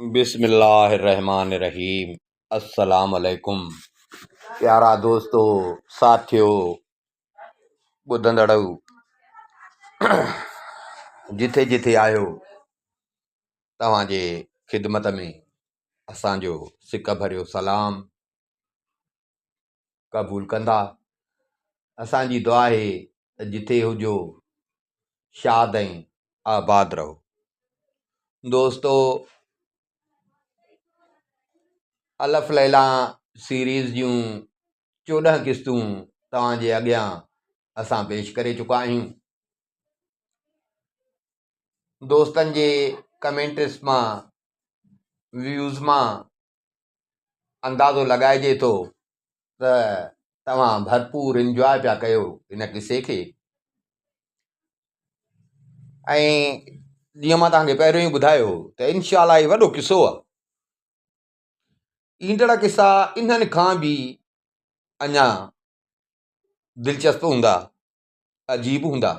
बिस्मिल्लाहिर्रहमानिर्रहीम। अस्सलाम वालेकुम प्यारा दोस्तों, साथियों, ॿुधंदड़ो जिथे जिथे आहियो, तव्हांजे ख़िदमत में असांजो सिक भरियो सलाम क़बूल कंदा। असांजी दुआ आहे त जिथे हुजो शाद ऐं आबाद रहो। दोस्तो, अलफ लैला सीरीज़ जूं 14 किस्तूं तव्हांजे अॻियां असां पेश करे चुका आहियूं। दोस्तनि जे कमेंट्स मां, व्यूज़ मां अंदाज़ो लॻाइजे थो त तव्हां भरपूर इंजॉय पिया कयो इन किसे खे। ऐं जीअं मां तव्हांखे पहिरियों ई ॿुधायो त इंशाअल्लाह ही वॾो किसो आहे। ईंदड़ किसा इन्हनि खां बि अञा दिलचस्प हूंदा, अजीब हूंदा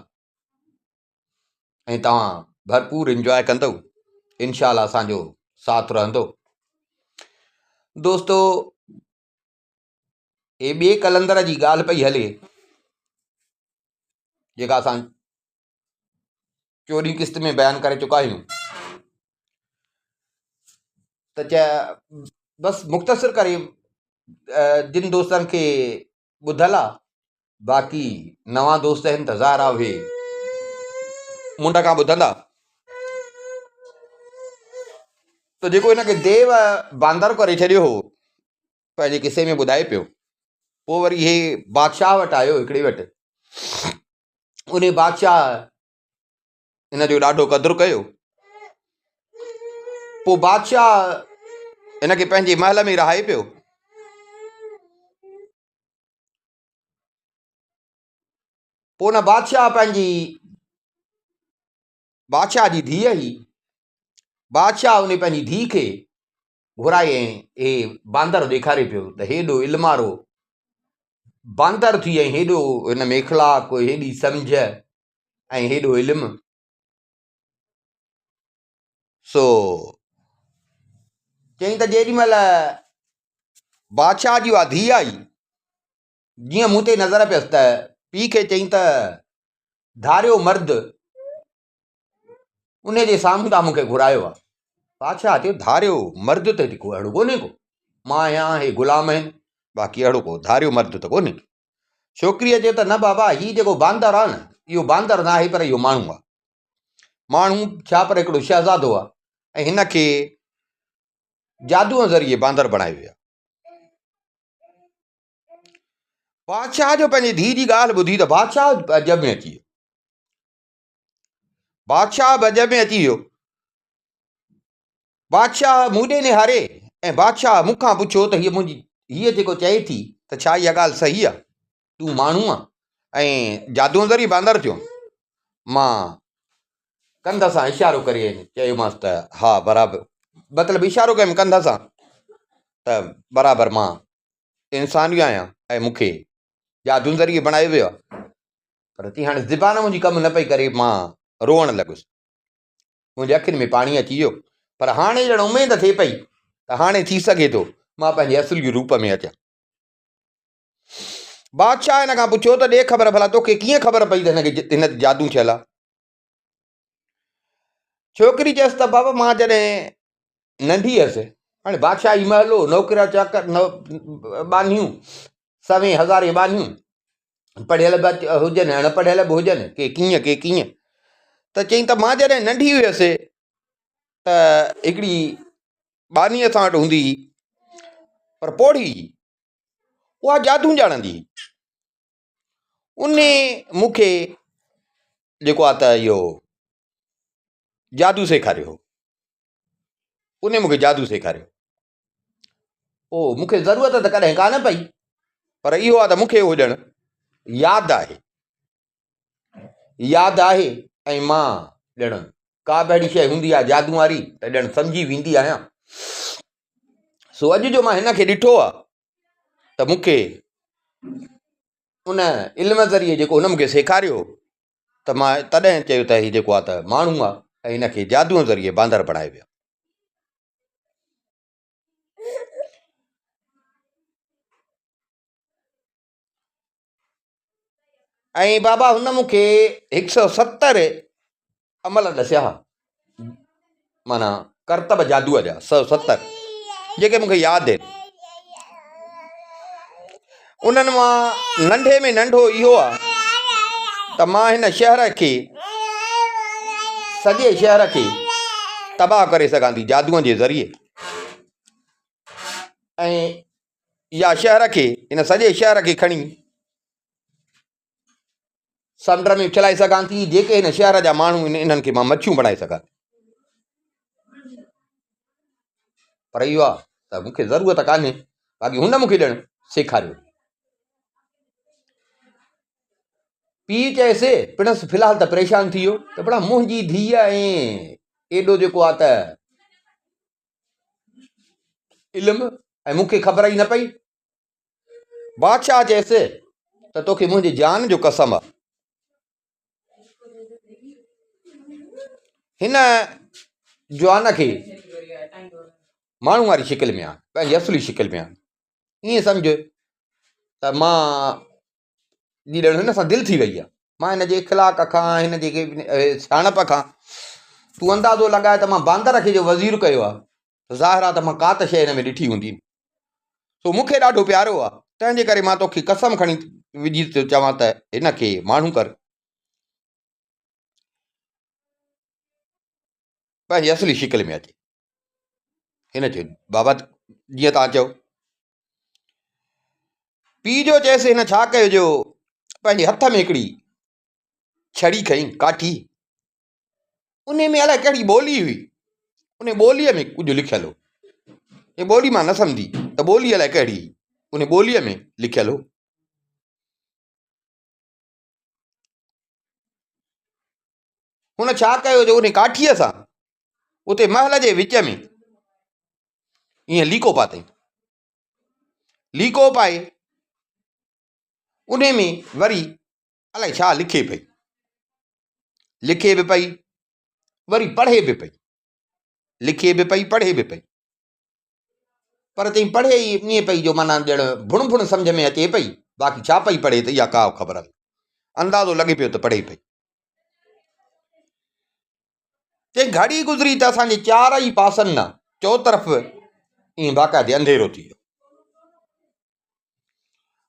ऐं तव्हां भरपूर इंजॉय कंदव। इंशाअल्लाह असांजो साथ रहंदो। दोस्तो, हे ॿिए कलंदर जी ॻाल्हि पई हले जेका असां 14 किस्त में बयानु करे चुका आहियूं। त बसि मुख़्तसिर करे जिन दोस्तनि खे ॿुधल आहे, बाक़ी नवां दोस्त आहिनि त ज़ाहिर आहे उहे मुंड खां ॿुधंदा। त जेको हिनखे देव बांदर करे छॾियो हो, पंहिंजे किसे में ॿुधाए पियो, पोइ वरी इहे बादशाह वटि आयो, हिकिड़े वटि। उन बादशाह हिन जो ॾाढो क़दुरु कयो। पोइ बादशाह हिनखे पंहिंजे महल में रहाए पियो। पोइ न बादशाह पंहिंजी बादशाह जी धीअ ई बादशाह उन पंहिंजी धीउ खे घुराए ऐं हे बांदर ॾेखारे पियो त हेॾो इल्म वारो बांदर थी ऐं हेॾो हिन में इख़लाक़, हेॾी सम्झ ऐं हेॾो इल्मु। सो चई त जेॾी महिल बादशाह जी उहा धीअ आई, जीअं मूं ते नज़र पियसि त पीउ खे चई त धारियो मर्द उन जे साम्हूं तव्हां मूंखे घुरायो आहे। बादशाह चयो, धारियो मर्द त को अहिड़ो कोन्हे को, मां आहियां, हे ग़ुलाम आहिनि, बाक़ी अहिड़ो को धारियो मर्द त कोन्हे। छोकिरीअ चयो त न बाबा, हीउ जेको बांदर आहे न, इहो बांदर न आहे, पर इहो माण्हू आहे। माण्हू छा, पर हिकिड़ो शहज़ादो आहे ऐं हिन खे जादूअ ज़रिए बांदर बणायो वियो। बादशाह जो पंहिंजी धीउ जी ॻाल्हि ॿुधी त बादशाह अजब में अची वियो। बादशाह अजब में अची वियो। बादशाह मूं ॾे निहारे ऐं बादशाह मूंखां पुछियो त हीअ जेको चए थी त छा इहा ॻाल्हि सही आहे? तूं माण्हू आहे ऐं जादूअ ज़रिए बांदर थियो? मां कंध सां इशारो करे चयोमांसि त हा बराबरि, मतिलबु इशारो कयुमि कंध सां त बराबरि मां इंसान ई आहियां ऐं मूंखे जादू ज़रिए बणायो वियो आहे। पर तीअं हाणे ज़बान मुंहिंजी कमु न पई करे, मां रोअणु लॻुसि, मुंहिंजे अखियुनि में पाणी अची वियो। पर हाणे ॼण उमेद थिए पई त हाणे थी सघे थो मां पंहिंजे असुल रूप में अचां। बादशाह हिन खां पुछियो त ॾे ख़बर, भला तोखे कीअं ख़बर पई त हिन जादू थियल आहे? छोकिरी चयसि त बाबा, मां जॾहिं नंढी हुअसि, हाणे बादशाही महलो, नौकिरा चाकर बानियूं, सवें हज़ारे बानियूं, पढ़ियल बि हुजनि, अणपढ़ियल बि हुजनि, के कीअं। त चई त मां जॾहिं नंढी हुअसि त हिकिड़ी बानी असां वटि हूंदी हुई, पर पोड़ी, उहा जादू ॼाणंदी हुई। उन मूंखे जेको आहे त इहो जादू सेखारियो हो। उन मूंखे जादू सेखारियो। ओ मूंखे ज़रूरत त कॾहिं कान पई, पर इहो आहे त मूंखे उहो ॼण यादि आहे ऐं मां ॼण का बि अहिड़ी शइ हूंदी आहे जादू वारी त ॼण सम्झी वेंदी आहियां। सो अॼु जो मां हिन खे ॾिठो आहे त मूंखे उन इल्म ज़रिए जेको हुन मूंखे सेखारियो त मां तॾहिं चयो त हीउ जेको आहे त माण्हू आहे ऐं हिन खे जादूअ ज़रिए बांदर बणायो वियो। ऐं बाबा हुन मूंखे 170 अमल दसिया हुआ, माना करतब जादूअ जा 170 जेके मूंखे यादि आहिनि। उन्हनि मां नंढे में नंढो इहो आहे त मां हिन शहर खे, सॼे शहर खे तबाह करे सघां थी जादूअ जे ज़रिए, ऐं या शहर खे, हिन सॼे शहर खे खणी समुंड में उछलाए सघां थी। जेके हिन शहर जा माण्हू आहिनि इन्हनि खे मां मच्छियूं बणाए सघां। पर इहो आहे त मूंखे ज़रूरत कान्हे, बाक़ी हुन मूंखे ॼण सेखारियो। पीउ चयसि पिणसि फ़िलहाल त परेशान थी वियो त बड़ा मुंहिंजी धीअ ऐं एॾो जेको आहे त इल्मु ऐं मूंखे ख़बर ई न पई। बादशाह चयसि त तोखे मुंहिंजी जान जो कसम आहे, हिन जवान खे माण्हू वारी शिकिल में आहे, पंहिंजी असली शिकिल में आहे। ईअं सम्झ त मां ॼण हिन सां दिलि थी वई आहे। मां हिन जे इख़लाक़ खां, हिन जेके सियाणप खां तूं अंदाज़ो लॻाए त मां बांदर खे जो वज़ीर कयो आहे, ज़ाहिर आहे त मां का त शइ हिन में ॾिठी हूंदी। सो मूंखे ॾाढो प्यारो आहे, तंहिंजे करे मां तोखे कसम खणी विझी थो चवां त हिन खे माण्हू कर, पंहिंजी असली शिकिल में अचे। हिन चयो बाबा जीअं तव्हां चओ। पीउ जो चयसि हिन छा कयो जो पंहिंजे हथ में हिकिड़ी छड़ी खई, काठी, उन में अलाए कहिड़ी ॿोली हुई, उन ॿोलीअ में कुझु लिखियलु हो। हे ॿोली मां न सम्झी त ॿोली अलाए कहिड़ी, उन ॿोलीअ में लिखियलु हो। हुन छा कयो जो उन काठीअ सां उते महल जे विच में ईअं लीको पातई। लीको पाए उन में वरी अलाए छा लिखे पई, लिखे बि पई वरी पढ़े बि पई, लिखे बि पई पढ़े बि पई। पर चई पढ़े ई ईअं पई जो माना ॼण भुण भुण सम्झ में अचे पई, बाक़ी छा पई पढ़े त इहा का ख़बर आहे। अंदाज़ो लॻे पियो त पढ़े पई। चई घड़ी गुज़री त असांजे चारई पासनि न चौतरफ़ ईअं बाक़ाइदे अंधेरो थी वियो।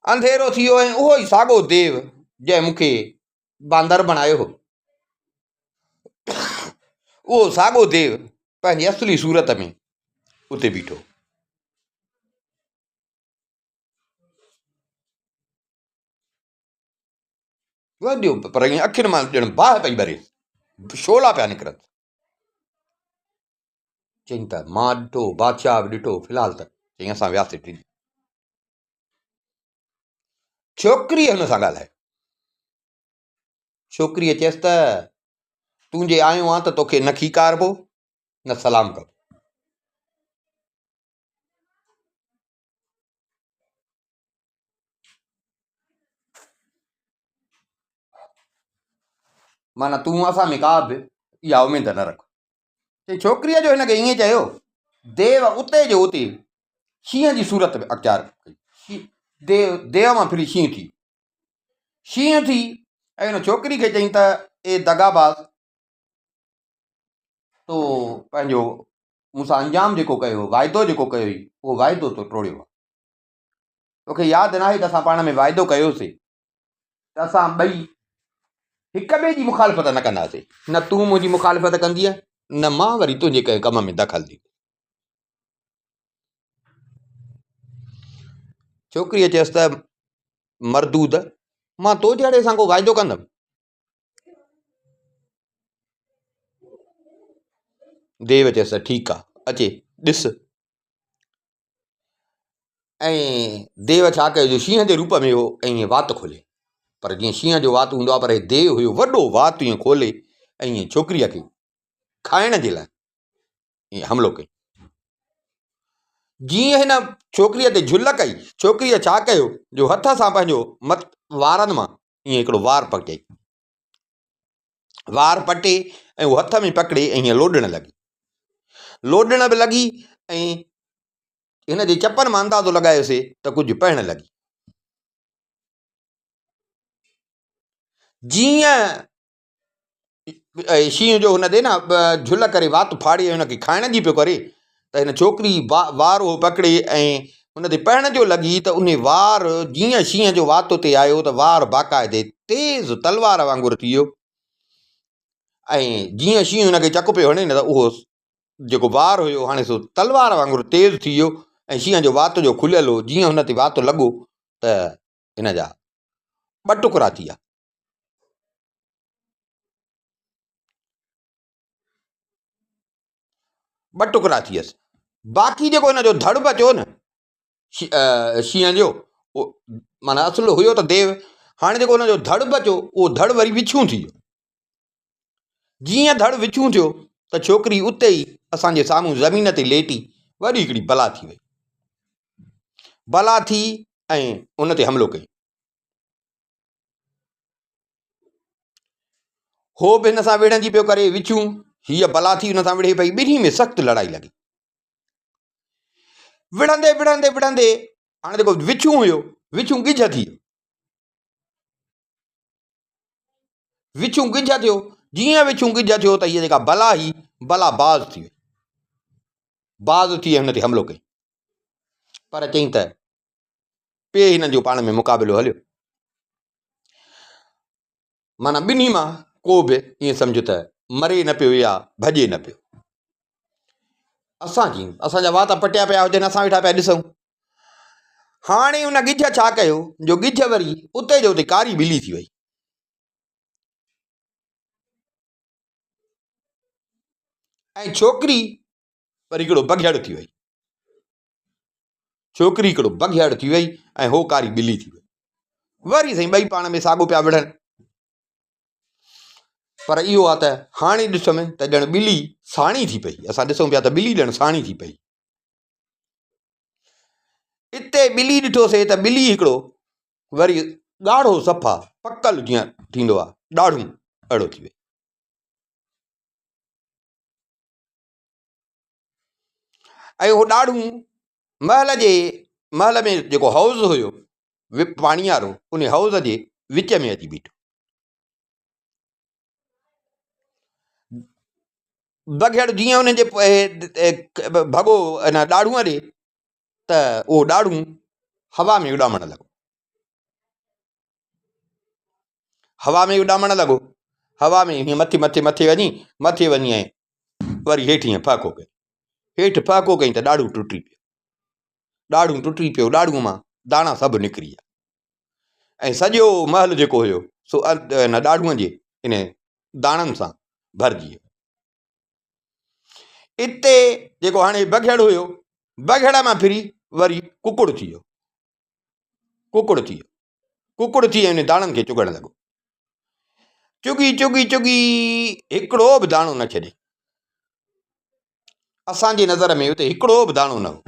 अंधेरो थी वियो ऐं उहो ई साॻियो देव जंहिं मूंखे बांदर बणायो हो, उहो साॻियो देव पंहिंजी असली सूरत में उते बीठो। वॾियो पर ईअं अखियुनि मां ॼण बाहि पई ॿरे, शोला पिया निकिरनि। चई त मां ॾिठो, बादशाह बि ॾिठो, फ़िलहाल त चई असां वियासीं टिनी। छोकिरी हुन सां ॻाल्हाए। छोकिरीअ चयसि त तूं जे आयो आहे त तोखे न खीकारबो न सलाम कबो। माना तूं असां में का बि इहा उमेद न रख। चई छोकिरीअ जो हिनखे ईअं चयो, देव उते जो उते शींहं जी सूरत में अख़्तियार कई। देव मां फिरी शींहं थी, शींहं थी ऐं हुन छोकिरी खे चई त ए दगाबाज़, तो पंहिंजो मूंसां अंजाम जेको कयो, वाइदो जेको कयो हुई, उहो वाइदो तो टोड़ियो आहे। तोखे यादि न आहे त असां पाण में वाइदो कयोसीं त असां ॿई हिक ॿिए जी मुखालफ़त न कंदासीं, न तूं मुंहिंजी मुखालफ़त कंदीअ न मां वरी तुंहिंजे कंहिं कम में दख़ल ॾींदी। छोकिरीअ चयसि त मरदूद, मां तो जहिड़े सां को वाइदो कंदमि? देव चयसि ठीकु आहे, अचे ॾिस। ऐं देव छा कयो जो शींहं जे रूप में हो ऐं ईअं वात खोले, पर जीअं शींहं जो वात हूंदो आहे, पर देव हुयो वॾो वात ईअं खोले ऐं ईअं छोकिरीअ खे खाइण जे लाइ ईअं हमिलो कई। जीअं हिन छोकिरीअ ते झुल कई, छोकिरीअ छा कयो जो हथ सां पंहिंजो मत वारनि मां ईअं हिकिड़ो वार पटियई, वार पटे ऐं उहो हथ में पकिड़े ऐं हीअं लोॾण लॻी, लोॾण बि लॻी ऐं हिन जे चपनि मां अंदाज़ो लॻायोसीं त कुझु पइण लॻी। जीअं शींहं जो हुन ते न झुल करे वात फाड़ी हुनखे खाइण जी पियो करे, त हिन छोकिरी वार उहो पकिड़े ऐं हुन ते पहण जो लॻी, त उन वार जीअं शींहं जो वात ते आयो त वार बाक़ाइदे तेज़ तलवार वांगुरु थी वियो। ऐं जीअं शींहं हुनखे चक पियो हणे न, त उहो जेको वार हुयो हाणे सो तलवार वांगुरु तेज़ थी वियो ऐं शींहं जो वात जो खुलियल हो। जीअं हुन ते वात लॻो त हिन जा 2 टुकड़ा थी विया। ॿ टुकड़ा थी वियसि। बाक़ी जेको हिन जो धड़ बचियो न शींहं जो, माना असुलु हुयो त देव, हाणे जेको हुनजो धड़ बचियो उहो धड़ वरी विछूं थी वियो। जीअं धड़ विछूं थियो त छोकिरी उते ई असांजे साम्हूं ज़मीन ते लेटी वरी हिकिड़ी बला थी वई। बला थी ऐं उन ते हमिलो कई। हो बि हिन सां विढ़ंदी पियो करे विछूं, हीअ बला थी हुन सां विढ़े पई। ॿिन्ही में सख़्तु लड़ाई लॻी। विढ़ंदे विढ़ंदे विढ़ंदे हाणे जेको विछूं हुयो, विछूं गिझ थी वियो। विछूं गिझ थियो। जीअं विछूं गिझ थियो त हीअ जेका बला हुई, बला बाज़ थी वई। बाज़ थी हुन ते हमिलो कई, पर चई त पे हिननि जो पाण में मुक़ाबिलो हलियो। माना ॿिन्ही मां को बि ईअं सम्झ त मरे न पियो या भॼे न पियो। असांजा वात पटिया पिया हुजनि, असां वेठा पिया ॾिसूं। हाणे हुन गिझ छा कयो, जो गिझ वरी उते जो उते कारी ॿिली थी वई। ऐं छोकिरी वरी हिकिड़ो बघियड़ थी वई। छोकिरी हिकिड़ो बघियड़ थी वई ऐं हो कारी ॿिली थी वई। वरी साईं ॿई पाण में साॻियो पिया विढ़नि। पर इहो आहे त हाणे ॾिस में त ॼण ॿिली साणी थी पई। असां ॾिसूं पिया त ॿिली ॼण साणी थी पई। हिते ॿिली ॾिठोसीं त ॿिली हिकिड़ो वरी ॻाढ़ो सफ़ा पकल जीअं थींदो आहे, ॾाढ़ूं अहिड़ो थी वई। ऐं उहो ॾाढ़ूं महल में जेको हाउज़ हुयो पाणी वारो, उन हाउज़ जे विच में अची बीठो। बघियड़ जीअं उनजे भॻो हिन ॾाढ़ूअ ॾे, त उहो ॾाढ़ूं हवा में उॾामण लॻो। हवा में उॾामण लॻो। हवा में हीअं मथे वञी ऐं वरी हेठि हीअं फ़ाको कई। हेठि फ़ाको कई त ॾाढ़ूं टुटी पियो। ॾाढ़ूं टुटी पियो। ॾाढ़ूं मां दाणा सभु निकिरी विया ऐं सॼो महल जेको हुयो सो हिन ॾाढ़ूअ जे इन दाणनि सां भरिजी वियो। इते जेको हाणे बघियड़ हुयो, बघियड़ मां फिरी वरी कुकुड़ थी वियो। कुकुड़ थी उन दाणनि खे चुगण लॻो। चुगी चुगी चुगी हिकिड़ो बि दाणो न छॾे। असांजी नज़र में उते हिकिड़ो बि दाणो न हो।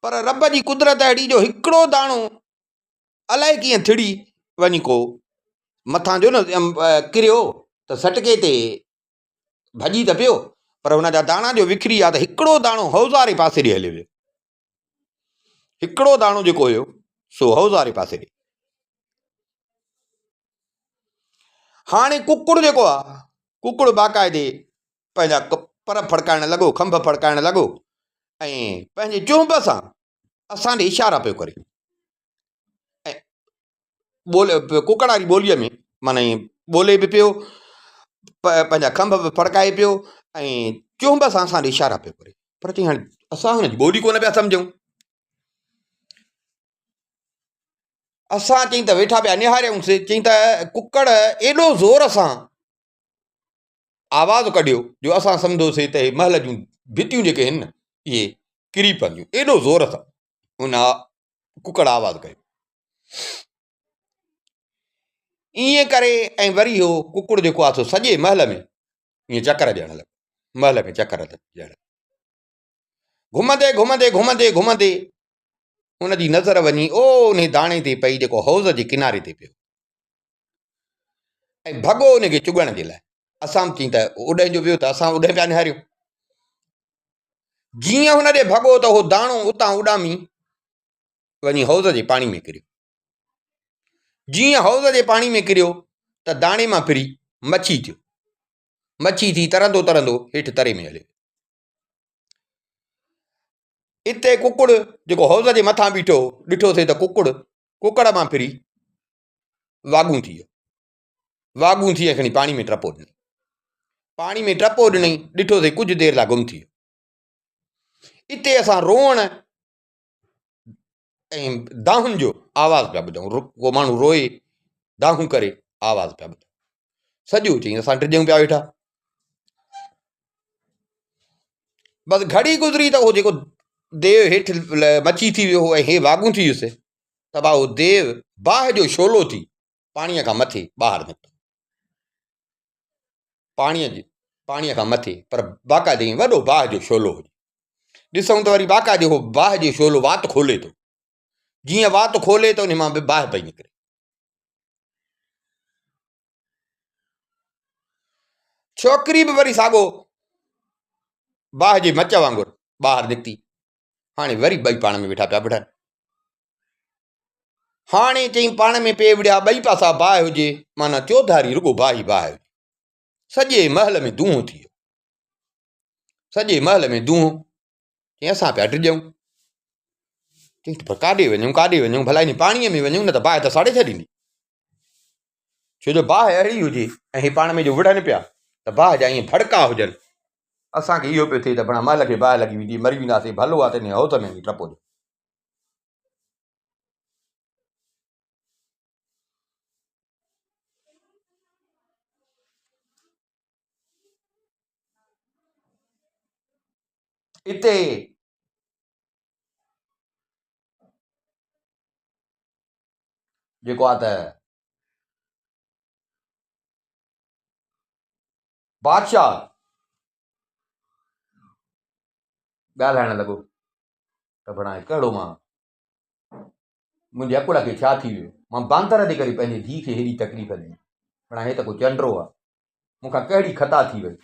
पर रब जी कुदरत अहिड़ी जो हिकिड़ो दाणो अलाए कीअं थिड़ी वञी को मथां जो न किरियो त सटके ते भॼी त पियो, पर हुनजा दाणा जो विखरी विया त हिकिड़ो दाणो हौज़ वारे पासे ॾे हलियो वियो। हिकिड़ो दाणो जेको हुयो सो हौज़ वारे पासे ॾे। हाणे कुकुड़ जेको आहे, कुकुड़ बाक़ाइदे पंहिंजा पर फड़काइण लॻो, खंभ फड़काइण लॻो ऐं पंहिंजे चुंभ सां असां ॾे इशारा पियो करे। ऐं कुकड़ वारी ॿोलीअ में माना ॿोले बि पियो, पंहिंजा खंभ बि फड़काए पियो ऐं चुंभ सां असां ॾे इशारा पियो करे। पर चई हाणे असां हुनजी ॿोली कोन पिया सम्झूं। असां चई त वेठा पिया निहारियऊंसीं। चई त कुकड़ एॾो ज़ोर सां आवाज़ कढियो जो असां सम्झोसीं त महल जूं भितियूं जेके आहिनि न इहे किरी पवंदियूं। एॾो ज़ोर सां हुन कुकड़ आवाज़ कयो। ईअं करे ऐं वरी हो कुकुड़ जेको आहे सो सॼे महल में ईअं चकर ॾियण लॻो। महल में चकर ॾियण घुमंदे घुमंदे घुमंदे घुमंदे हुनजी नज़र वञी उन दाणे ते पई जेको हौज़ जे किनारे ते पियो ऐं भॻो उनखे चुगण जे लाइ। असां चई त उॾे जो वियो त असां उॾे पिया निहारियूं। जीअं हुन ॾे भॻो त उहो दाणो उतां उॾामी वञी हौज़ जे पाणी में किरियो। जीअं हौज़ जे पाणी में किरियो त दाणे मां फिरी मच्छी थियो, मच्छी थी तरंदो तरंदो हेठि तरे में हलियो। इते कुकुड़ जेको हौज़ जे मथां बीठो ॾिठोसीं त कुकड़ मां फिरी वाॻूं थी वियो, वाॻूं थी खणी पाणी में टपो ॾिनई, पाणी में टपो ॾिनई, ॾिठोसीं कुझु देरि लाइ गुम थी वियो। इते असां रोअण ऐं दाहुनि जो आवाज़ पिया ॿुधूं, को माण्हू रोए दाहूं करे आवाज़ पिया ॿुधूं। सॼो चई असां टिजूं पिया वेठा। बसि घड़ी गुज़री त उहो जेको देव हेठि मची थी वियो ऐं हे वाॻूं थी वियुसि त भाउ देव बाहि जो शोलो थी पाणीअ खां मथे ॿाहिरि निकितो, पाणीअ खां मथे, पर बाक़ाइदे वॾो बाहि जो शोलो हुजे। ॾिसूं त वरी बाक़ाइदे उहो बाहि जो शोलो वात खोले थो, जीअं वात खोले त उन मां बि बाहि पई निकिरे। छोकिरी बि वरी साॻो बाहि जे मच वांगुरु ॿाहिरि निकिती। हाणे वरी ॿई पाण में वेठा पिया ॿुधनि। हाणे चई पाण में पे विड़िया, ॿई पासा बाहि हुजे, माना चौधारी रुॻो बाहि बाहि हुजे। सॼे महल में धूओं थी वियो, सॼे महल में धूओं। चई असां पिया टिजूं, चई पर काॾे वञूं, भला इन पाणीअ में वञूं न त बाहि त साड़े छॾींदी। छो जो बाहि अहिड़ी हुजे ऐं हे पाण में जो विढ़नि पिया त बाहि जा ईअं भड़का हुजनि, असांखे इहो पियो थिए त भणा महल खे बाहि लॻी वेंदी, मरी वेंदासीं, भलो आहे त इन हौज़ में टपो ॾियो। इते जेको आहे त बादशाह ॻाल्हाइण लॻो त भणा कहिड़ो मां मुंहिंजे अकुड़ खे छा थी वियो, मां बांदर जे करे पंहिंजी धीउ खे हेॾी तकलीफ़ ॾिनी, भणा हे त को चंडो आहे, मूंखां कहिड़ी ख़ता थी वई,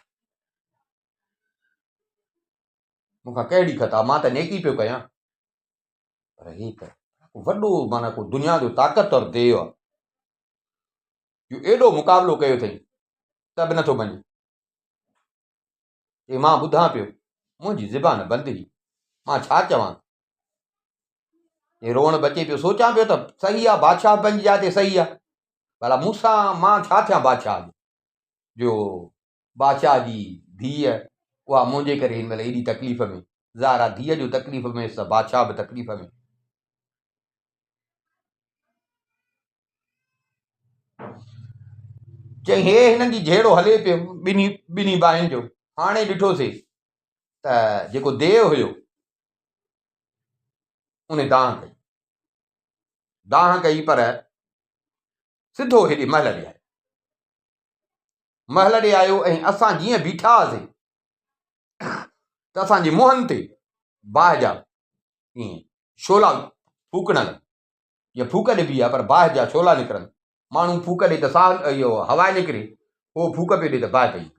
मूंखां कहिड़ी ख़ता, मां त नेकी पियो कयां, पर हे त वॾो माना को दुनिया जो ताक़तवर देव आहे, जो एॾो मुक़ाबिलो कयो अथई त बि नथो मञे। हे मां ॿुधां पियो, मुंहिंजी ज़बान बंदि हुई, मां छा चवां। हे रोअण बचे पियो, सोचां पियो त सही आहे, बादशाह पंहिंजी जाइ ते सही आहे, भला मूंसां मां छा थियां बादशाह जो बादशाह जी धीअ उहा मुंहिंजे करे हिन महिल एॾी तकलीफ़ में, ज़ारा धीअ जो तकलीफ़ में त बादशाह बि तकलीफ़ में। चई हे हिननि जी जहिड़ो हले पियो ॿिन्ही बाहिनि जो। हाणे ॾिठोसीं त जेको देव हुयो उन दाह कई पर सिधो हेॾे महल ॾे आयो, महल ॾे आयो ऐं असां जीअं बीठा हुआसीं त असांजे मुंहंनि ते बाहि जा ईअं शोला फूकण लॻा, ईअं फूक ॾिबी आहे पर बाहि जा शोला निकिरनि, माण्हू फूक ॾे त साह इहो हवा निकिरे, उहो फूक पियो ॾे त बाहि पई।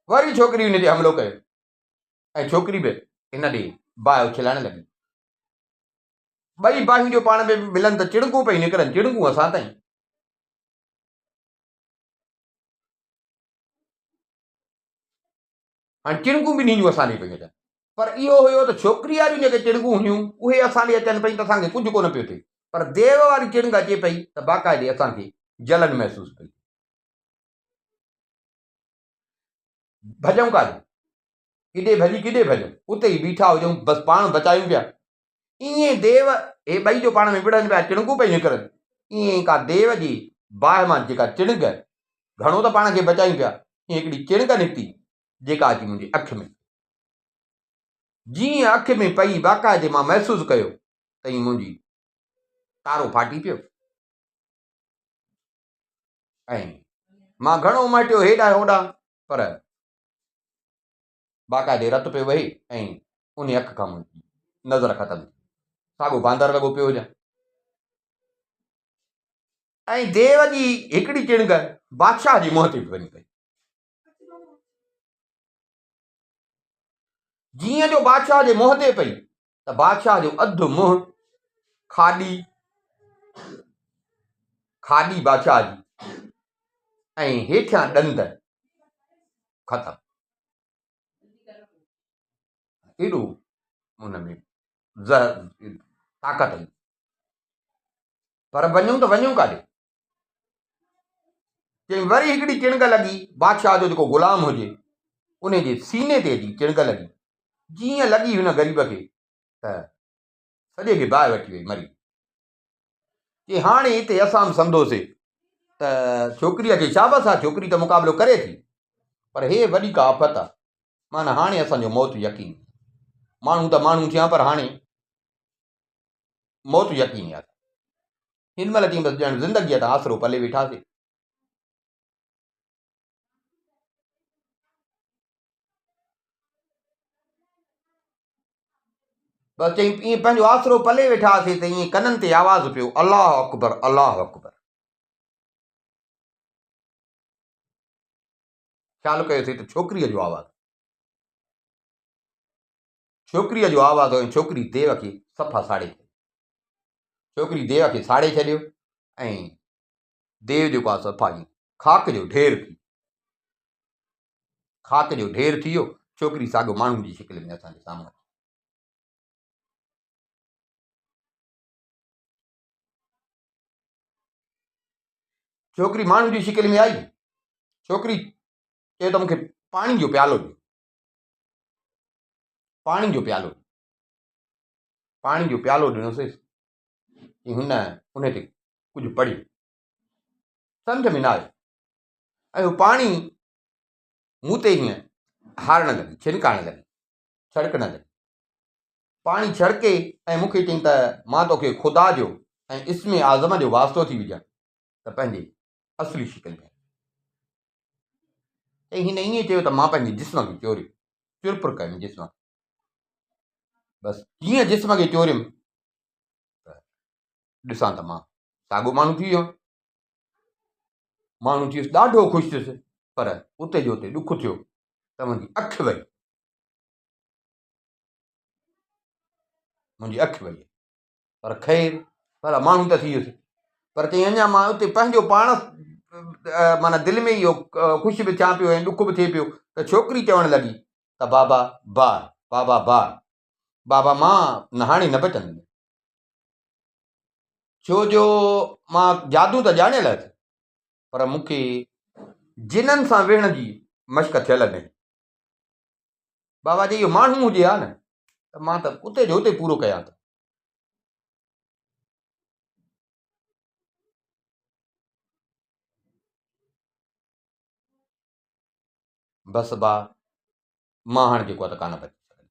वरी छोकिरी हुन ते हमिलो कयो ऐं छोकिरी बि हिन ॾे बाहि उछलाइण लॻी। ॿई बाहियूं जो पाण में मिलनि त चिड़कूं पई निकिरनि, चिड़कूं असां ताईं। हाणे चिड़कूं ॿिन्ही जूं असां ॾे पई अचनि, पर इहो हुयो त छोकिरी वारियूं जेके चिड़कूं हुयूं उहे असां ॾे अचनि पई त असांखे कुझु कोन पियो थिए, पर देव वारी चिड़क अचे पई त बाक़ाइदे असांखे जलन महसूस पई। भॼूं काॾे, किॾे भॼूं, उते ई बीठा हुजूं, बसि पाण बचायूं पिया। ईअं देव हे ॿई जो पाण में विढ़नि पिया, चिड़कूं पई निकिरनि, ईअं का देव जी बाहि मां जेका चिड़क, घणो त पाण खे बचायूं पिया, ईअं हिकिड़ी चिड़क निकिती जेका अची मुंहिंजी अखि में, जीअं अखि में पई बाक़ाइदे मां महसूसु कयो त ईअं मुंहिंजी तारो फाटी पियो ऐं मां घणो मटियो हेॾां होॾां, पर बाक़ाइदे रत पियो वहे ऐं उन अखि खां मुंहिंजी नज़र ख़तमु थी, साॻियो बांदर लॻो पियो हुजां। ऐं देव जी हिकिड़ी चिड़क बादशाह जे मुंहं ते बि वञी पई, जीअं जो बादशाह जे मुंहं ते पई त बादशाह जो अधु मुंहुं खाॾी खाॾी बादशाह जी ऐं हेठियां ॾंद ख़तमु। एॾो हुन में ताक़त हुई। पर वञूं त वञूं काॾे? चई वरी हिकिड़ी चिणग लॻी, बादशाह जो जेको ग़ुलाम हुजे उन जे सीने ते जी चिणग लॻी। जीअं लॻी हुन ग़रीब खे त सॼे खे बाहि वठी वई, मरी। कि हाणे हिते असां बि सम्झोसीं त छोकिरीअ खे शाबस आहे, छोकिरी त मुक़ाबिलो करे थी, पर हे वॾी का आफ़त आहे। माना हाणे असांजो मौत यकीन। माण्हू त माण्हू थिया, पर हाणे मौत यकीन आहे। हिन महिल तीअं बसि ॼण ज़िंदगीअ त आसरो पले वेठासीं। बसि चई ईअं पंहिंजो आसरो पले वेठासीं त ईअं कननि ते आवाज़ पियो, अलाह अकबर, अलाह अकबर। ख़्यालु कयोसीं त छोकिरीअ जो आवाज़, छोकिरीअ जो आवाज़ हुयो। छोकिरी देव खे सफ़ा साड़े छॾियो। छोकिरी देव खे साड़े छॾियो ऐं देव जेको आहे सफ़ा ई खाक जो ढेर थी, खाक जो ढेर थी वियो। छोकिरी साॻियो माण्हू जी शिकिल में असांजे साम्हूं। छोकिरी माण्हू जी शिकिल में आई। छोकिरी चयो त मूंखे पाणी जो प्यालो ॾियो, पाणी जो प्यालो। पाणी जो प्यालो ॾिनोसीं। हुन ते कुझु पढ़ियो, सम्झ में न आयो। ऐं उहो पाणी मूं ते हीअं हारणु लॻी, छिनकाइण लॻी, छड़कण लॻी। पाणी छड़के ऐं मूंखे चई त मां तोखे ख़ुदा जो ऐं इस्म आज़म जो वास्तो थी विझां त पंहिंजे असली शिकिल में। ऐं हिन ईअं चयो त मां पंहिंजे जिस्म खे चोरियो, चुरपुर कयुमि जिस्म। बसि जीअं जिस्म खे चोरियुमि त ॾिसां त मां साॻियो माण्हू थी वियो। माण्हू थी वियुसि, ॾाढो ख़ुशि थियुसि। पर उते जो उते ॾुख थियो त मुंहिंजी अखि वई, मुंहिंजी अखि वई। पर ख़ैरु, भला माण्हू त थी वियुसि। पर चई अञा मां उते पंहिंजो पाण माना दिलि में इहो ख़ुशि बि थियां पियो ऐं ॾुख बि थिए पियो त छोकिरी चवणु लॻी त बाबा बार, बाबा बार, बाबा मां न हाणे न बचंदुमि। छो जो मां जादू त ॼाणियल आहे, पर मूंखे जिननि सां विहण जी मश्क थियल न। बाबा जी इहो माण्हू हुजे हा न त मां त उते जो उते पूरो कयां त। बसि बा मां हाणे जेको आहे त कान बची सघंदुमि।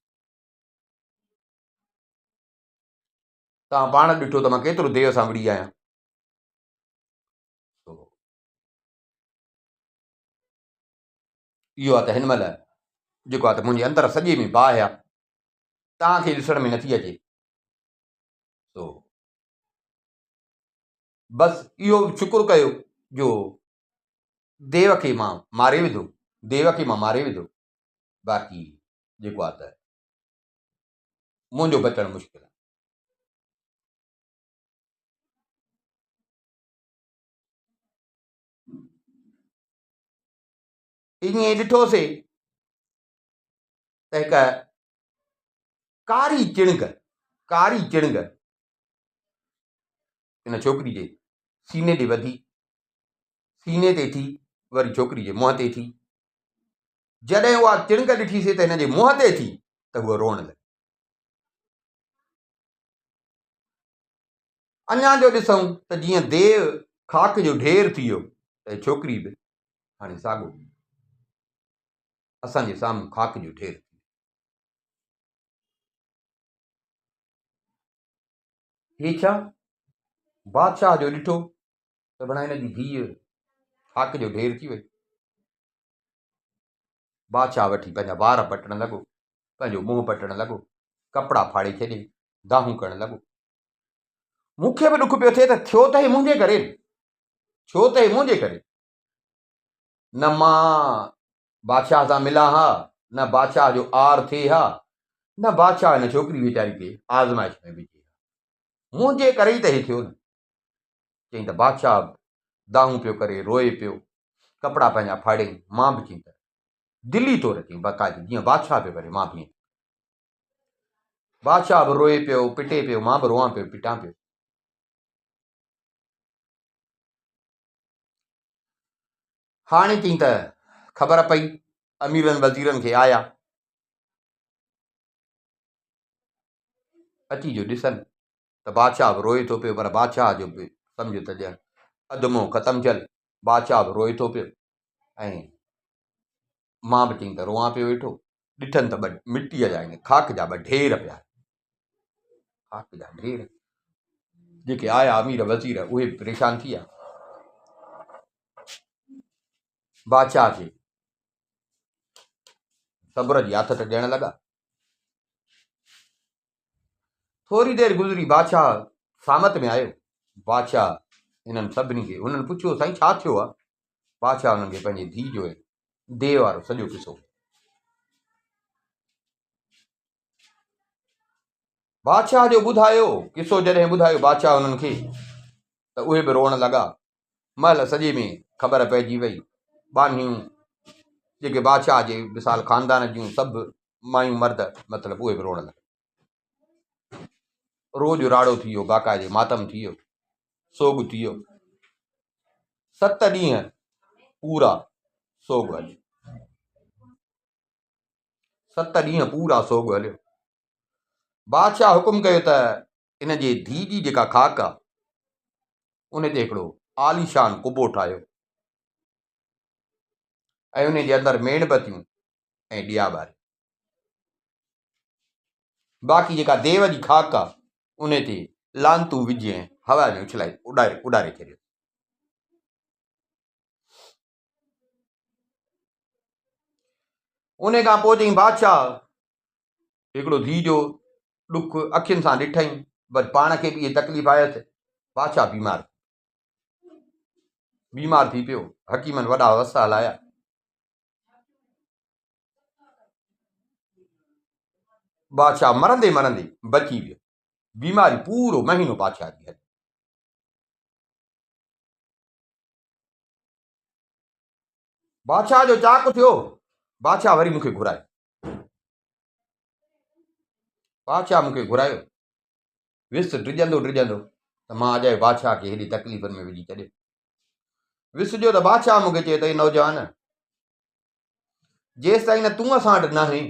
तव्हां पाण ॾिठो त मां केतिरो देर सां विड़ी आहियां। इहो आहे त हिन महिल जेको आहे त मुंहिंजे अंदरि सॼे में बाहि आहे, तव्हांखे ॾिसण में नथी अचे। बसि इहो शुकुरु कयो जो देव खे मां मारे विधो, देव खे मां मारे विधो। बाक़ी जेको आहे त मुंहिंजो बचणु मुश्किल आहे। ईअं ॾिठोसीं त हिकु कारी चिणग, कारी चिणग हिन छोकिरी जे सीने ते वधी, सीने ते थी, वरी छोकिरी जे मुंहं ते थी। जॾहिं उहा चिणग ॾिठीसीं त हिन जे मुंहं ते थी त उहो रोअण लॻी। अञा जो ॾिसूं त जीअं देव खाक जो ढेर थी वियो त छोकिरी बि हाणे साॻियो असांजे साम्हूं खाक जो ढेर। हे छा? बादशाह जो ॾिठो त भला हिन जी धीअ खाक जो ढेर थी वई। बादशाह वठी पंहिंजा वार पटण लॻो, पंहिंजो मुंहुं पटण लॻो, कपिड़ा फाड़े छॾे, दाहूं करणु लॻो। मूंखे बि ॾुख पियो थिए त थियो त हे मुंहिंजे करे, छो त हे मुंहिंजे करे। न मां बादशाह सां मिलां हा, न बादशाह जो आर थिए हा, न बादशाह हिन छोकिरी वीचारी खे आज़माइश में विझे। मुंहिंजे करे ई त हे थियो न। चई त बादशाह दाहूं पियो करे, रोए पियो, कपिड़ा पंहिंजा फाड़े। मां बि चई त दिली तौरु चई बाक़ाइदे जीअं बादशाह पियो करे मां बि। बादशाह बि रोए पियो, पिटे पियो, मां बि रोआं पियो, पिटां पियो। हाणे चई त ख़बर पई, अमीरनि वज़ीरनि खे आया, अची जो ॾिसनि त बादशाह बि रोए थो पियो, पर बादशाह जो बि सम्झ त ॼण अधु मोह ख़तमु थियल। बादशाह बि रोए थो पियो ऐं मां बि चई त रोआं पियो वेठो। ॾिठनि त मिटीअ जा आहिनि, खाक जा ढेर पिया, खाक जा ढेर। जेके आया अमीर वज़ीर उहे बि परेशान थी विया। बादशाह खे सब्र जी आथत ॾियण लॻा। थोरी देरि गुज़री, बादशाह सामत में आयो। बादशाह हिननि सभिनी खे, हुननि पुछियो साईं छा थियो आहे? बादशाह हुननि खे पंहिंजी धीउ जो देह वारो सॼो किसो, बादशाह जो ॿुधायो। किसो जॾहिं ॿुधायो बादशाह हुननि खे त उहे बि रोअण लॻा। महिल सॼे में ख़बर पइजी वई। बानियूं जेके बादशाह जे मिसाल ख़ानदान जूं सभु मायूं मर्द मतिलबु उहे बि रोअण लॻा। रोज़ राड़ो थी वियो, बाक़ाइदे मातम थी वियो, सोग थी वियो। 7 ॾींहं पूरा सोग हलियो, 7 ॾींहं पूरा सोग हलियो। बादशाह हुकुम कयो त इन जे धीउ जी जेका खाक आहे उन ते हिकिड़ो आलीशान कुबो ठाहियो ऐं उन जे अंदरि मेणबतियूं ऐं ॾिया ॿारे। बाक़ी जेका देव जी खाक आहे उन ते लांतूं विझी ऐं हवा में उछलाई उॾारे छॾियो। उन खां पोइ चई बादशाह हिकिड़ो धीउ जो ॾुख अखियुनि सां ॾिठई, बसि पाण खे बि इहे तकलीफ़ आयसि। बादशाह बीमार थी पियो। हकीमनि वॾा वस हलाया, बादशाह मरंदे मरंदे बची वियो। बीमारी पूरो महीनो बादशाह जी हली। बादशाह जो चाक थियो, बादशाह वरी मूंखे घुरायो। बादशाह मूंखे घुरायो, विस ड्रिजंदो त मां अॼु बादशाह खे हेॾी तकलीफ़नि में विझी छॾियो। विस जो त बादशाह मूंखे चए त नौजवान, जेसि ताईं न तूं असां वटि न आहीं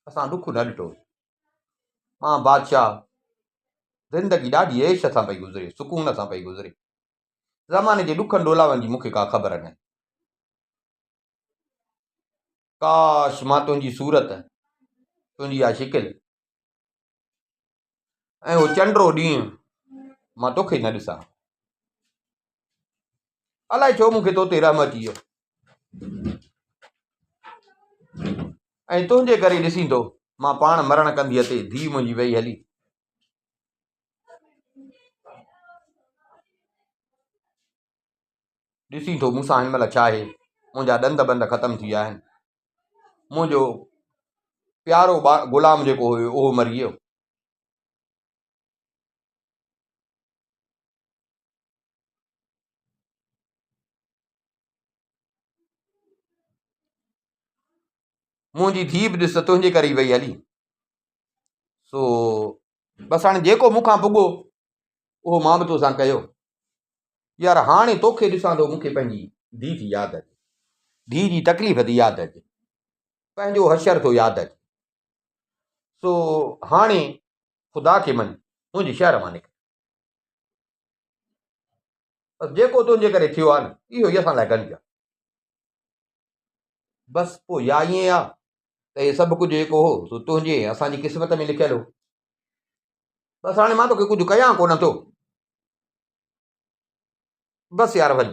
असां ॾुख न ॾिठो। मां बादशाह ज़िंदगी ॾाढी ऐश सां पई गुज़रे, सुकून सां पई गुज़रे। ज़माने जे ॾुखनि ॾोलावनि जी मूंखे का ख़बर न। काश मां तुंहिंजी सूरत, तुंहिंजी इहा शिकिल ऐं उहो चंडो ॾींहुं मां तोखे न ॾिसां। अलाए छो मूंखे तो ते रहम अची वियो ऐं तुंहिंजे करे ॾिसी थो मां पाण मरण कंदी ते धीउ मुंहिंजी वेई हली। ॾिसी थो मूंसां हिन महिल छा आहे, मुंहिंजा ॾंद बंद ख़तमु थी विया आहिनि। मुंहिंजो प्यारो गुलाम जेको हुयो उहो मरी वियो। मुंहिंजी धीउ बि ॾिस तुंहिंजे करे ई वेई हली। सो बसि हाणे जेको मूंखां पुॻो उहो मां बि तोसां कयो। यार हाणे तोखे ॾिसां थो मूंखे पंहिंजी धीउ जी यादि अचे, धीउ जी तकलीफ़ थी यादि अचे, पंहिंजो हशर थो यादि अचे। सो हाणे ख़ुदा खे मञ, मुंहिंजी शहर मां निकिर। बसि जेको तुंहिंजे करे थियो आहे न इहो ई असां लाइ गंज आहे। बसि पोइ या ईअं आहे त हे सभु कुझु जेको हो सो तुंहिंजे असांजी क़िस्मत में लिखियलु हो। बसि हाणे मां तोखे कुझु कयां कोन थो। बसि यार वञ।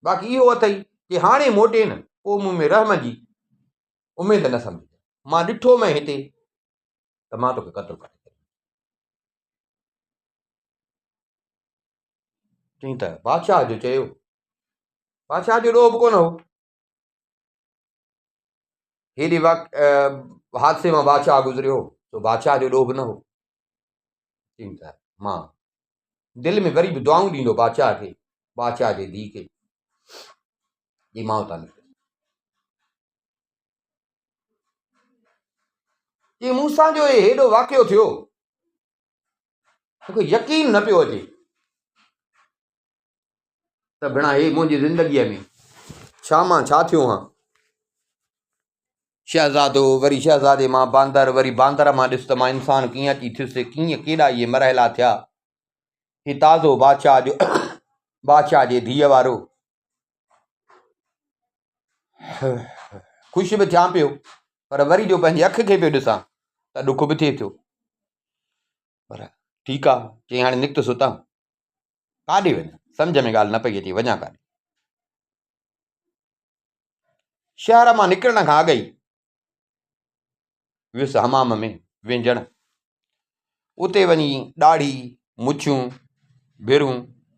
बाक़ी इहो अथई कि हाणे मोटे न पोइ मूं में रहम जी उमेद न सम्झ। मां ॾिठो मैं हिते त मां तोखे क़तलु करे चई त बादशाह जो चयो। बादशाह जो ॾोह बि कोन हो। हेॾे हादसे मां बादशाह गुज़रियो तो बादशाह जो ॾोह बि न हो। चई त मां दिलि में वरी बि दुआऊं ॾींदो बादशाह खे, बादशाह जे धीउ खे, जी मां उतां निकितसि। चई मूंसां जो हेॾो वाक़ियो थियो, मूंखे यकीन न पियो अचे त भेणा हे मुंहिंजी ज़िंदगीअ में छा मां छा थियो हां। शहज़ादो, वरी शहज़ादे मां बांदर, वरी बांदर मां ॾिस त मां इंसान कीअं अची थियुसि, कीअं केॾा इहे मरहला थिया। ही ताज़ो बादशाह जो बादशाह जे धीअ वारो ख़ुशि बि थियां पियो, पर वरी जो पंहिंजी अखि खे पियो ॾिसां त ॾुख बि थिए थो। पर ठीकु आहे, चई हाणे निकितुसि उतां, काॾे वञा, सम्झ में ॻाल्हि न पई अचे वञा काॾे। शहर मां निकिरण खां अॻु ई वियुसि हमाम में वेंजण। उते वञी ॾाढ़ी, मुछियूं, भिरूं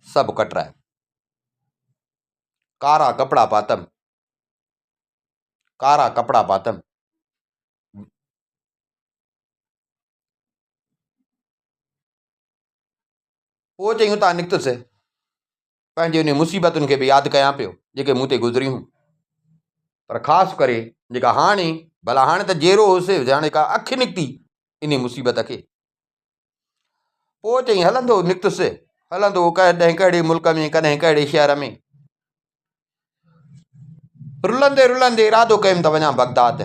सभु कटराए, कारा कपिड़ा पातमि, कारा कपिड़ा पातमि। पोइ चई उतां निकितुसि, पंहिंजे उन मुसीबतुनि खे बि यादि कयां पियो जेके मूं ते गुज़रियूं, पर ख़ासि करे जेका हाणे, भला हाणे त जहिड़ो हुउसि, हाणे का अखि निकिती इन मुसीबत खे। पोइ चई हलंदो निकितुसि, हलंदो कॾहिं कहिड़े मुल्क में, कॾहिं कहिड़े शहर में। रुलंदे रुलंदे इरादो कयुमि त वञा बगदाद।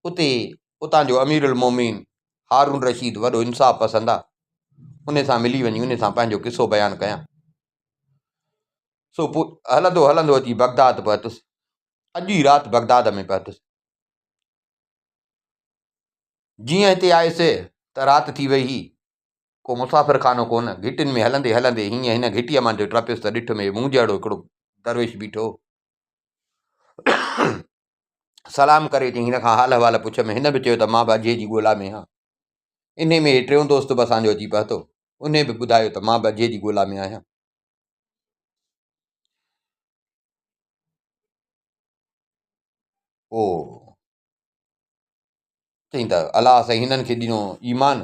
उतां जो अमीरुल मोमिन हारून रशीद वॾो इंसाफ़ पसंदि आहे, उन सां मिली वञी उन सां पंहिंजो किसो बयानु कयां। सो पोइ हलंदो हलंदो अची बगदाद पहुतुसि, अॼु ई राति बगदाद में पहुतुसि। जीअं हिते आयुसि त राति थी वई हुई, को मुसाफ़िर खानो कोन। घिटियुनि में हलंदे हलंदे हीअं हिन घिटीअ मां जो टपियुसि त ॾिठु में मूं जहिड़ो हिकिड़ो दरवेश बीठो। सलाम करे चई हिन खां हाल अहिवाल पुछियमि। हिन बि चयो त मां बि अजय जी ॻोल्हा में आहियां। इन में टियों दोस्त बि असांजो अची पहुतो, उन बि ॿुधायो त मां बि अजय जी ॻोल्हा में आहियां। पोइ चई त अलाह साईं हिननि खे ॾिनो ईमान,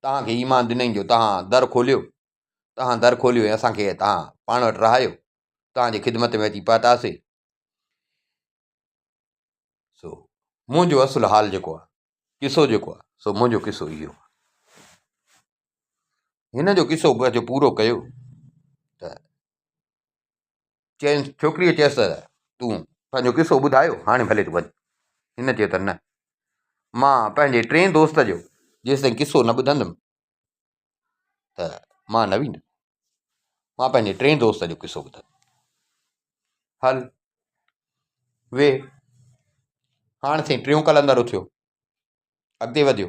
तव्हांखे ईमान ॾिनई जो तव्हां दर खोलियो, तव्हां दर खोलियो ऐं असांखे तव्हां पाण वटि रहायो, तव्हांजी ख़िदमत में अची पहुतासीं। सो मुंहिंजो असुलु हाल जेको आहे, किसो जेको आहे, सो मुंहिंजो किसो इहो। हिन जो किसो जो पूरो कयो त चइनि, छोकिरीअ चयसि त तूं पंहिंजो किसो ॿुधायो, हाणे भले तूं वञ। हिन चयो त न, मां पंहिंजे टे दोस्त जो जेसिताईं किसो न ॿुधंदुमि त मां न वेंदुमि। मां पंहिंजे टे दोस्त जो किसो ॿुधंदुमि। हल वे, हाणे साईं टियों कलंदर उथियो, अॻिते वधियो।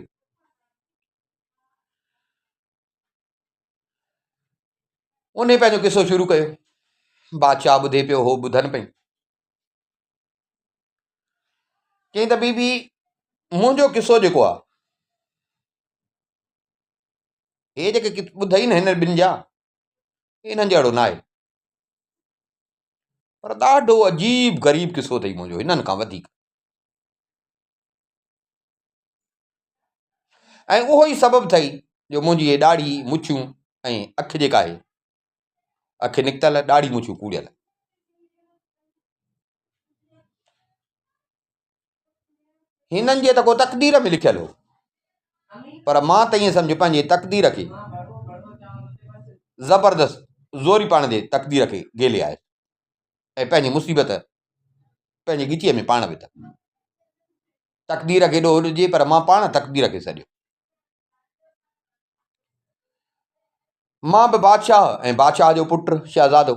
उन पंहिंजो किसो शुरू कयो। बादशाह ॿुधे पियो, हो ॿुधनि पई। चई त बीबी मुंहिंजो किसो जेको आहे, हे जेके ॿुधई न हिन ॿिनि जा, हिननि जहिड़ो न आहे। पर ॾाढो अजीब ग़रीब किसो अथई मुंहिंजो, हिननि खां वधीक। ऐं उहो ई सबबु अथई जो मुंहिंजी इहे ॾाढ़ी, मुछियूं ऐं अखि जेका आहे, अखि निकितल, ॾाढ़ी मुछियूं कूड़ियल। हिननि जे त को तक़दीर में लिखियल हो, पर मां त ईअं सम्झ पंहिंजे तक़दीर खे ज़बरदस्त ज़ोरी पाण जे तक़दीर खे गेले आहे ऐं पंहिंजी मुसीबत पंहिंजी ॻिचीअ में पाण विध। तक़दीर खे एॾो हुजे, पर मां पाण तक़दीर खे सॼो। मां बि बादशाह ऐं बादशाह जो पुटु शहज़ादो।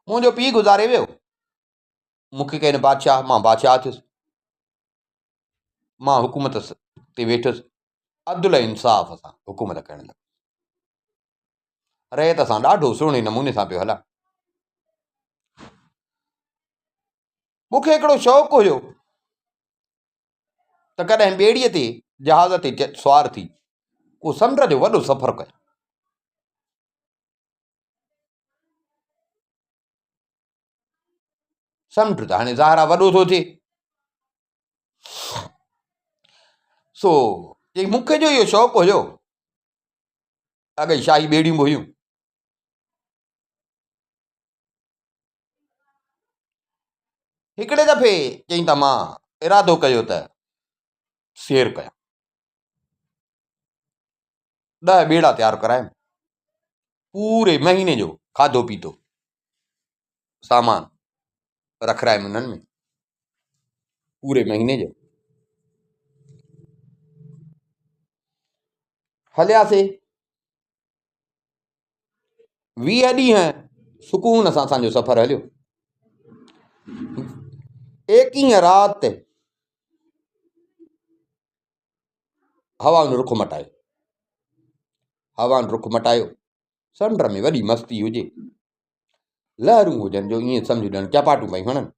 मुंहिंजो पीउ गुज़ारे वियो, मूंखे कहिनि बादशाह, मां बादशाह थियुसि। मां हुकूमत ते वेठुसि, अदल इंसाफ़ सां हुकूमत करण लॻुसि। रहियत सां ॾाढो सुहिणे नमूने सां पियो हलां। मूंखे हिकिड़ो शौक़ु हुयो त कॾहिं ॿेड़ीअ ते, जहाज़ ते सुवार थी को समुंड जो वॾो सफ़र कयो। समुंड त हाणे ज़ाहिर आहे वॾो थो थिए, सो चई मूंखे जो इहो शौक़ु हुयो, अॻे शाही ॿेड़ियूं बि हुयूं, हिकिड़े दफ़े चई त मां इरादो कयो त शेर कयां, 10 ॿेड़ा तयारु करायमि, पूरे महीने जो खाधो पीतो सामान रखारायमि उन्हनि में, पूरे महीने जो। हलियासीं 20 ॾींहं सुकून सां असांजो सफ़र हलियो। 21 राति हवाउनि रुख मटायो, हवाउनि रुख मटायो, समुंड में वॾी मस्ती हुजे, लहरूं हुजनि जो ईअं सम्झ ॾियनि चपाटूं पई हणनि,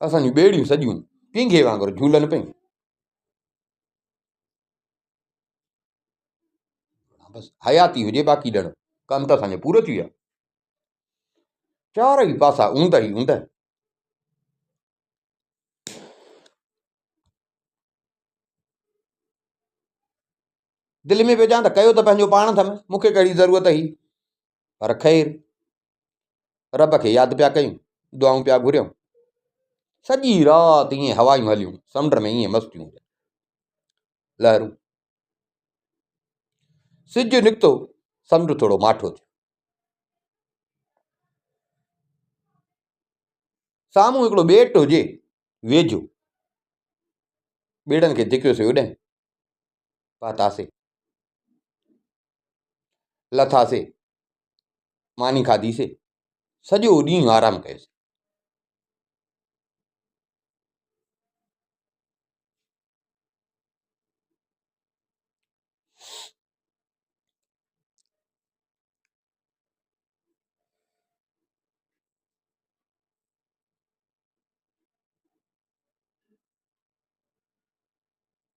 असांजूं ॿेड़ियूं सॼियूं पींघे वांगुरु झूलनि पयूं। बसि हयाती हुजे, बाक़ी ॼण कम त असांजा पूरो थी विया। चारई पासा ऊंद ई ऊंद। दिलि में पियो चवां त कयो त पंहिंजो पाण अथमि, मूंखे कहिड़ी ज़रूरत हुई, पर ख़ैरु रब खे यादि पिया कयूं, दुआऊं पिया घुरियूं, सॼी राति ईअं हवायूं हलियूं, समुंड में ईअं मस्तियूं, लहरूं। सिजु निकितो, समुंड थोरो माठो थियो, साम्हूं हिकिड़ो ॿेट हुजे वेझो, ॿेड़नि खे धिकियोसीं होॾां, पातासीं, लथासीं, मानी खाधीसीं, सॼो ॾींहुं आराम कयोसीं।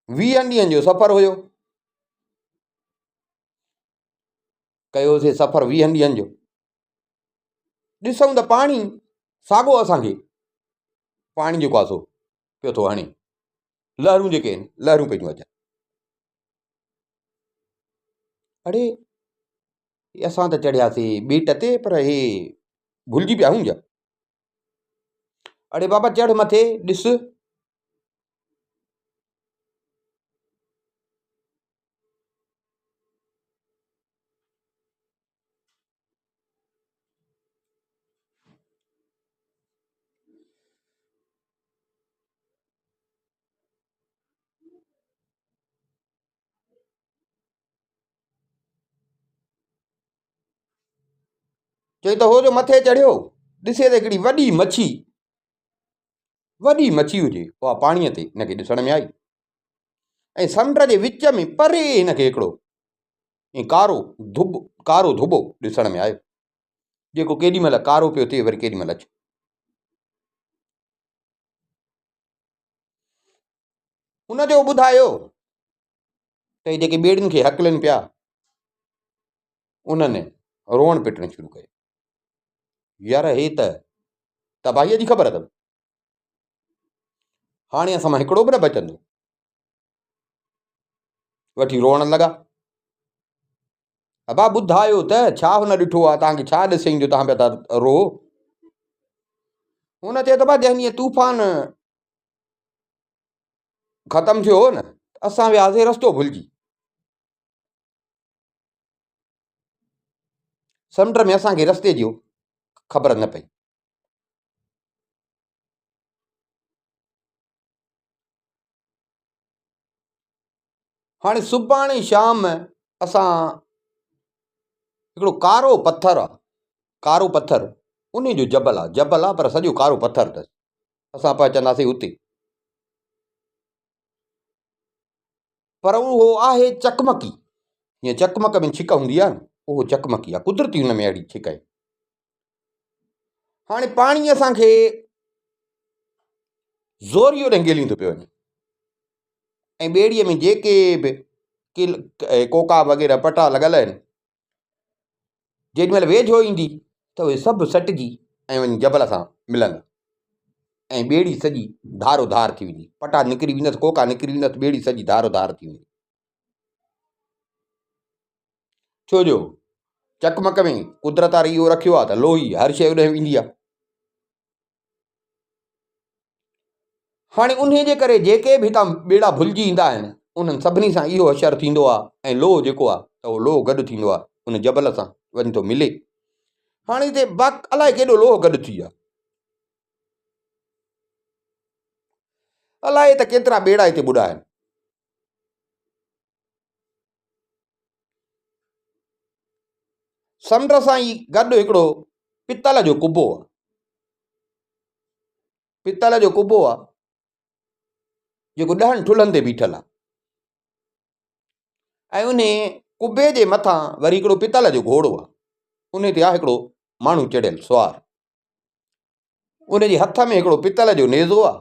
वीह ॾींहंनि जो सफ़र हुयो, कयोसीं सफ़र 20 ॾींहंनि जो। ॾिसूं त पाणी साॻियो असांखे पाणी जो कासो पियो थो हणे, लहरूं जेके आहिनि लहरूं पयूं अचनि। अड़े असां त चढ़ियासीं ॿेट ते, पर हे भुलिजी पिया हूं छा? अड़े बाबा चढ़ मथे ॾिस, चई त हो जो मथे चढ़ियो, ॾिसे त हिकिड़ी वॾी मच्छी हुजे उहा पाणीअ ते हिनखे ॾिसण में आई, ऐं समुंड जे विच में परे हिनखे हिकिड़ो ऐं कारो धुॿो ॾिसण में आयो, जेको केॾी महिल कारो पियो थिए वरी केॾी महिल अछो। हुनजो ॿुधायो त हे जेके ॿेड़ियुनि खे हकलनि पिया, उन्हनि रोअण पिटणु शुरू कयो, यार हे त तबाहीअ जी ख़बर अथव, हाणे असां मां हिकिड़ो बि न बचंदो। वठी रोअण लॻा, अबा ॿुधायो त छा हुन ॾिठो आहे, तव्हांखे छा ॾिसईं जो तव्हां पिया था रो? हुन चयो त भाउ जंहिं ॾींहुं तूफ़ान ख़तमु थियो हो न, असां वियासीं रस्तो भुलिजी, समुंड में असांखे रस्ते जो ख़बर न पई। हाणे सुभाणे शाम असां हिकिड़ो कारो पथर आहे, कारो पथर, उन जो जबल आहे पर सॼो कारो पथर अथसि, असां पहुचंदासीं उते, पर उहो आहे चकमकी, हीअं चकमक में छिक हूंदी आहे न, उहो चकमकी आहे, कुदरती हुन में अहिड़ी छिक आहे। हाणे पाणी असांखे ज़ोरियो ढंगेली थो पियो वञे, ऐं ॿेड़ीअ में जेके बि कोका वग़ैरह पटा लॻल आहिनि, जेॾी महिल वेझो ईंदी त उहे सभु सटिजी ऐं वञी जबल सां मिलंदा। ऐं ॿेड़ी सॼी धारो धार थी वेंदी, पटा निकिरी वेंदसि, कोका निकिरी वेंदसि, ॿेड़ी सॼी धारो धार थी वेंदी। छो जो चकमक में कुदरत वारी इहो रखियो आहे त लोही हर शइ उॾ वेंदी आहे। हाणे उन जे करे जेके बि हितां ॿेड़ा भुलिजी ईंदा आहिनि उन्हनि सभिनी सां इहो असरु थींदो आहे, ऐं लोह जेको आहे त उहो लोह गॾु थींदो आहे, उन जबल सां वञी थो मिले। हाणे हिते अलाए केॾो लोह गॾु थी आहे, अलाए त केतिरा ॿेड़ा हिते ॿुॾा आहिनि। समुंड सां ई गॾु हिकिड़ो पितल जो कुबो आहे, पितल जो कुबो आहे जेको 10 ठुलनि ते बीठल आहे, ऐं उन कुबे जे मथां वरी हिकिड़ो पितल जो घोड़ो आहे, उन ते आहे हिकिड़ो माण्हू चढ़ियल सुवार, उन जे हथ में हिकिड़ो पितल जो नेज़ो आहे,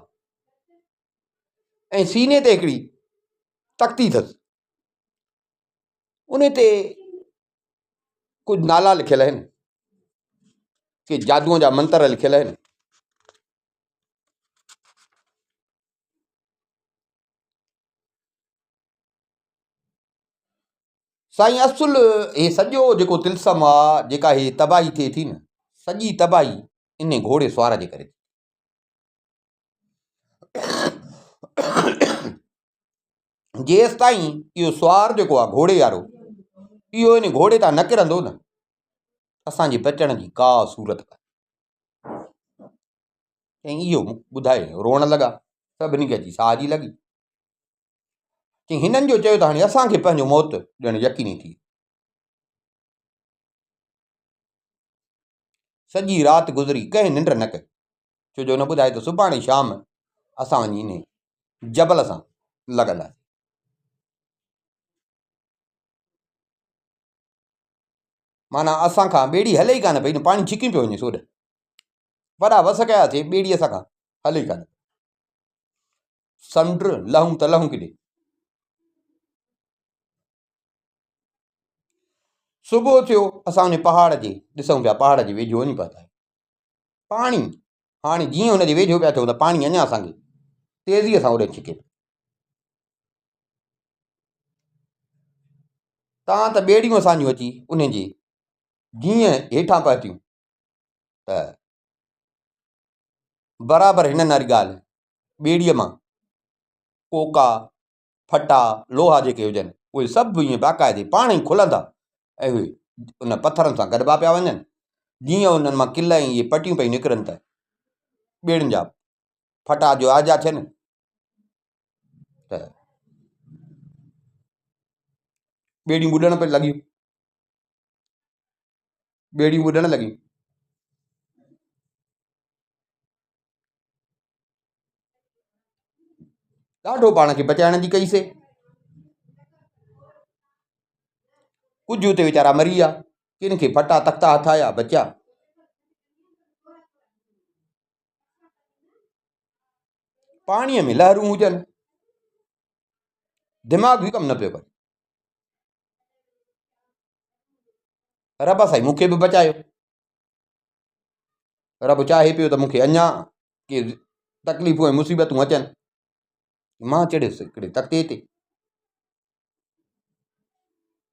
ऐं सीने ते हिकिड़ी तख़्ती अथसि, उन ते कुझु नाला लिखियल आहिनि, के जादूअ जा मंत्र लिखियल आहिनि। साईं असुल हे सॼो जेको तिलसम आहे, जेका हे तबाही थिए थी न, सॼी तबाही इन घोड़े सुवार जे करे। जेसि ताईं इहो सुवार जेको आहे घोड़े वारो इहो इन घोड़े तां न किरंदो न, असांजे बचण जी का सूरत कान्हे। ऐं इहो ॿुधाए रोअण लॻा, सभिनी खे अची साह जी लॻी, चई हिननि जो चयो त हाणे असांखे पंहिंजो मौत ॼण यकीनी थी। सॼी राति गुज़री, कंहिं निंड न कई, छो जो न ॿुधाए त सुभाणे शाम असां वञी इन जबल सां लॻंदा। माना असां खां ॿेड़ी हले ई कान पई न, पाणी छिकी पियो वञे सोॾ, वॾा वस कयासीं, ॿेड़ी असां खां हले ई कान। समुंड लहूं त लहूं किथे। सुबुह थियो, असां उन पहाड़ जे ॾिसूं पिया, पहाड़ जे वेझो वञी पिया था पाणी। हाणे जीअं हुनजे वेझो पिया थियूं त पाणी अञा असांखे तेज़ीअ सां होॾे छिके। तव्हां त ॿेड़ियूं असांजियूं अची उन जे जीअं हेठां पहुतियूं त बराबरि हिननि वारी ॻाल्हि, ॿेड़ीअ मां कोका फटा लोहा जेके हुजनि उहे सभु ईअं बाक़ाइदे पाण ई खुलंदा, ऐं उहे उन पथरनि सां गॾिबा पिया वञनि। जीअं उन्हनि मां किल ऐं इहे पटियूं पई निकिरनि त ॿेड़ियुनि जा फटा जो आजा थियनि त ॿेड़ियूं ॿुॾण पई लॻियूं, ॿेड़ियूं ॿुॾण लॻियूं। ॾाढो पाण खे बचाइण जी कईसीं। कुझु हुते वीचारा मरी विया, किन खे फटा तख़्ता हथ आया, बचिया। पाणीअ में लहरूं हुजनि, दिमाग़ बि कमु न पियो करे। रब साईं मूंखे बि बचायो, रब चाहे पियो त मूंखे अञा के तकलीफ़ूं ऐं मुसीबतूं अचनि। मां चढ़ियुसि हिकिड़े तख़्ते ते,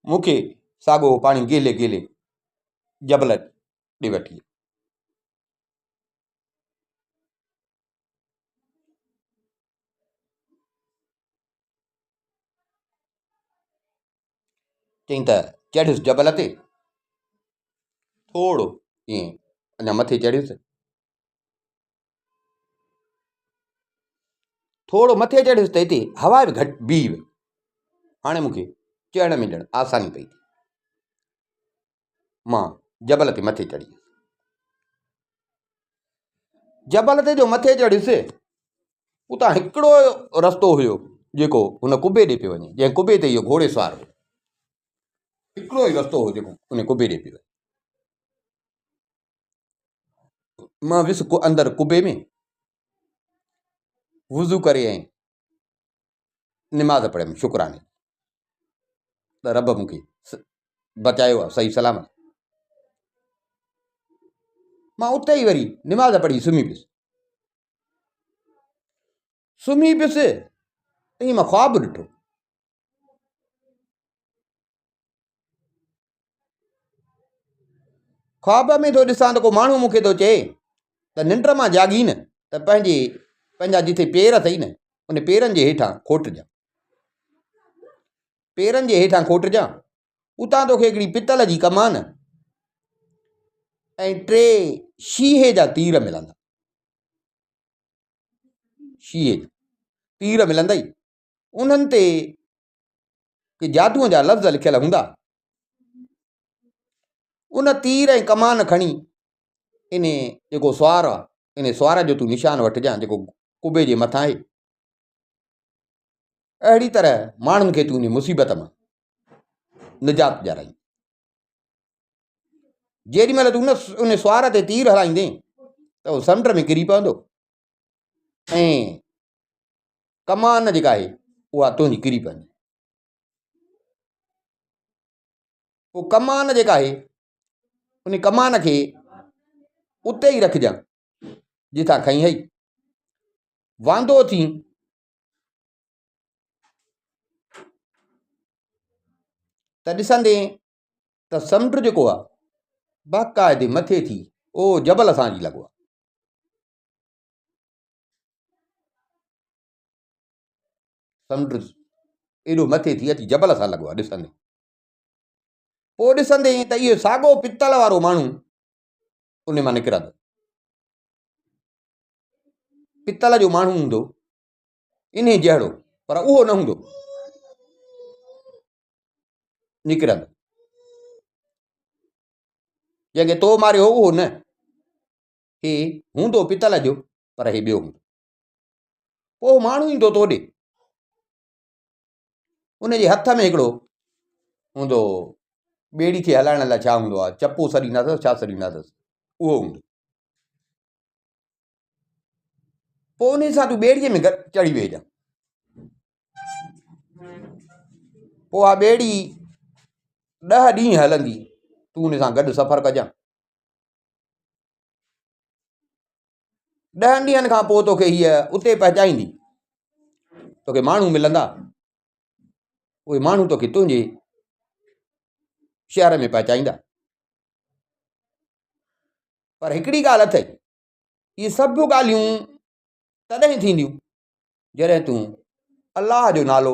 मूंखे साॻियो पाणी गेले गेले जबल ॾे वठी। चई त चढ़ियुसि जबल ते, थोरो ईअं अञा मथे चढ़ियुसि, थोरो मथे चढ़ियुसि त हिते हवा बि घटि बीह वई। हाणे मूंखे चढ़ण में ॼण आसानी पई थिए। मां जबल ते मथे चढ़ी, जबल ते जो मथे चढ़ियुसि, उतां हिकिड़ो रस्तो हुयो जेको हुन कुबे ॾे पियो वञे, जंहिं कुबे ते इहो घोड़े सुवार हो। हिकिड़ो ई रस्तो हो जेको उन कुबे ॾे पियो वञे। मां वियुसि अंदरि कुबे में, वुज़ू करे ऐं निमाज़ पढ़ियमि शुक्राने त रब मूंखे बचायो आहे सही सलामत। मां उते ई वरी निमाज़ पढ़ी सुम्ही पियुसि। सुम्ही पियुसि त ईअं मां ख्वाबु ॾिठो। ख्वाब में थो ॾिसां त को माण्हू मूंखे थो चए त निंड मां जागी न त पंहिंजा जिथे पेर अथई न उन पेरनि जे हेठां खोटिजां, पेरनि जे हेठां खोटिजां, उतां तोखे हिकिड़ी पितल जी कमान ऐं 3 शीहे जा तीर मिलंदा। शीहे जा तीर मिलंदई, उन्हनि ते के जादूअ जा लफ़्ज़ लिखियल हूंदा। उन तीर ऐं कमान खणी इन जेको स्वार आहे इन स्वार जो तूं निशान वठिजांइ जेको कुबे जे मथां आहे। अहिड़ी तरह माण्हुनि खे तूं उन मुसीबत मां निजात ॾियाराई। जेॾी महिल तूं उन स्वार ते तीर हलाईंदे त उहो समुंड में किरी पवंदो ऐं कमान जेका आहे उहा तुंहिंजी किरी पवंदी। पोइ कमान जेका आहे उन कमान खे उते ई रखिजांइ जिथां खईं हई। वांदो थी त ॾिसंदे त समुंड जेको आहे बाक़ाइदे मथे थी उहो जबल सां जी लॻो आहे। समुंड एॾो मथे थी अची जबल सां लॻो आहे ॾिसंदे। पोइ ॾिसंदे त इहो साॻियो पितल वारो माण्हू उन मां निकिरंदो। पितल जो माण्हू हूंदो इन जहिड़ो, पर उहो न हूंदो, निकिरंदो। जंहिंखे तो मारियो उहो न, हे हूंदो पितल जो पर हे ॿियो हूंदो। पोइ माण्हू ईंदो तो ॾे, उनजे हथ में हिकिड़ो हूंदो, ॿेड़ी खे हलाइण लाइ छा हूंदो आहे, चपो सॾींदा अथसि छा सॾींदा अथसि, उहो हूंदो। पोइ उन सां तूं ॿेड़ीअ में चढ़ी वेहजांइ। पोइ हा ॿेड़ी 10 ॾींहं हलंदी, तूं उन सां गॾु सफ़र कजांइ। 10 ॾींहंनि खां पोइ तोखे हीअ उते पहुचाईंदी, तोखे माण्हू मिलंदा, उहे माण्हू तोखे तुंहिंजे शहर में पहुचाईंदा। पर हिकिड़ी ॻाल्हि अथई, इहे सभु ॻाल्हियूं तॾहिं थींदियूं जॾहिं तूं अलाह जो नालो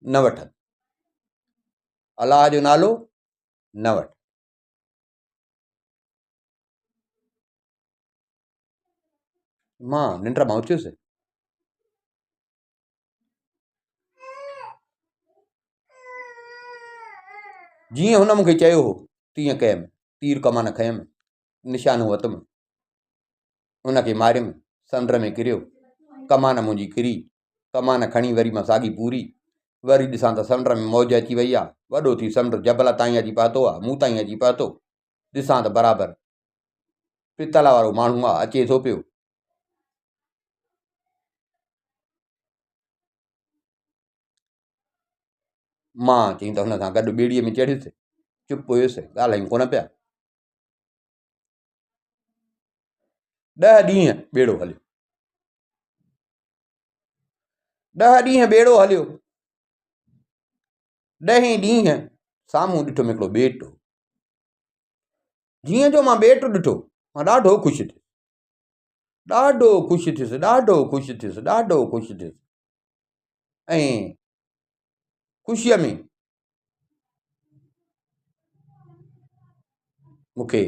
न वठ। अलाह जो नालो न वठ। मां निंड मां उथियुसि, जीअं हुन मूंखे चयो हो तीअं कयमि, तीर कमान खयमि, निशानो वरितुमि, हुनखे मारियमि, समुंड में किरियो, कमान मुंहिंजी किरी, कमान खणी वरी मां साॻी पूरी, वरी ॾिसां त समुंड में मौज अची वई आहे, वॾो थी समुंड जबल ताईं अची पहुतो आहे, मूं ताईं अची पहुतो, ॾिसां त बराबरि पितल वारो माण्हू आहे अचे थो पियो। मां चई त हुन सां गॾु ॿेड़ीअ में चढ़ियुसि, चुप हुयुसि, ॻाल्हायूं कोन पिया। 10 ॾींहं ॿेड़ो हलियो, 10 ॾींहं ॿेड़ो हलियो। 10हें ॾींहं साम्हूं ॾिठुमि हिकिड़ो ॿेटु। जीअं जो मां ॿेटु ॾिठो मां ॾाढो ख़ुशि थियुसि, ॾाढो ख़ुशि थियुसि, ॾाढो ख़ुशि थियुसि, ॾाढो ख़ुशि थियुसि। ऐं ख़ुशीअ में मूंखे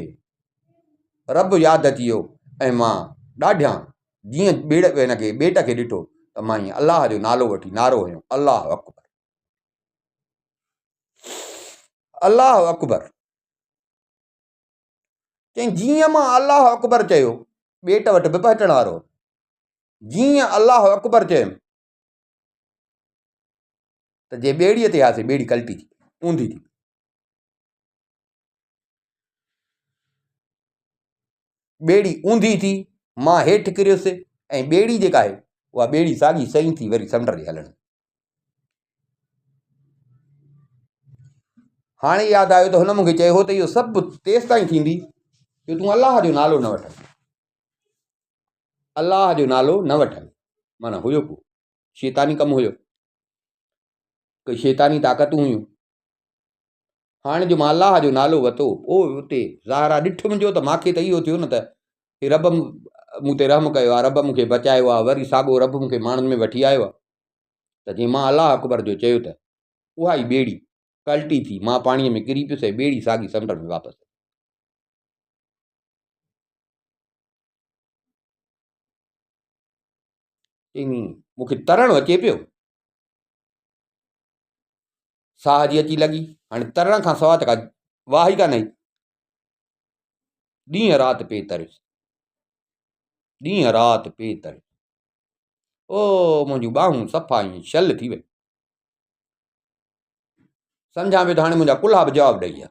रब यादि अची वियो ऐं मां ॾाढियां जीअं ॿेट खे ॾिठो त मां ईअं अलाह जो नालो वठी नारो हयो, अलाह अकबर, अलाह अकबर। चई जीअं मां अलाह अकबर चयो, ॿेट वटि बि पहुचण वारो, जीअं अलाह अकबर चयुमि त जे ॿेड़ीअ ते आयासीं, ॿेड़ी कल्टी थी, ऊंधी थी। ॿेड़ी ऊंधी थी, मां हेठि किरियुसि ऐं ॿेड़ी जेका आहे उहा ॿेड़ी साॻी सही थी वरी समुंड ते हलण। हाणे यादि आयो त हुन मूंखे चयो हो त इहो सभु तेसि ताईं थींदी जो तूं अलाह जो नालो न वठ, अलाह जो नालो न वठ, माना हुयो को शैतानी कमु हुयो, कोई शैतानी ताक़तूं हुयूं। हाणे जो मां अलाह जो नालो वरितो, ओ उते ज़ाहिरा ॾिठ मुंहिंजो त मूंखे त इहो थियो न त हे रब मूं ते रहम कयो आहे, रब मूंखे बचायो आहे। वरी साॻियो रब मूंखे माण्हुनि में वठी आयो आहे त जीअं मां अलाह अकबर जो चयो त उहा ई ॿेड़ी पलटी थी, मां पाणीअ में किरी पियुसि ऐं ॿेड़ी साॻी समुंड में वापसि। चई मूंखे तरणु अचे पियो, साह जी अची लॻी। हाणे तरण खां सवाइ त का वाह ई कान आई। ॾींहं राति पे तरियुसि, ॾींहं राति पे तरियुसि। ओ मुंहिंजूं ॿाहूं सफ़ा ईअं शल थी वई। सम्झां पियो त हाणे मुंहिंजा कुल्हा बि जवाबु ॾेई विया।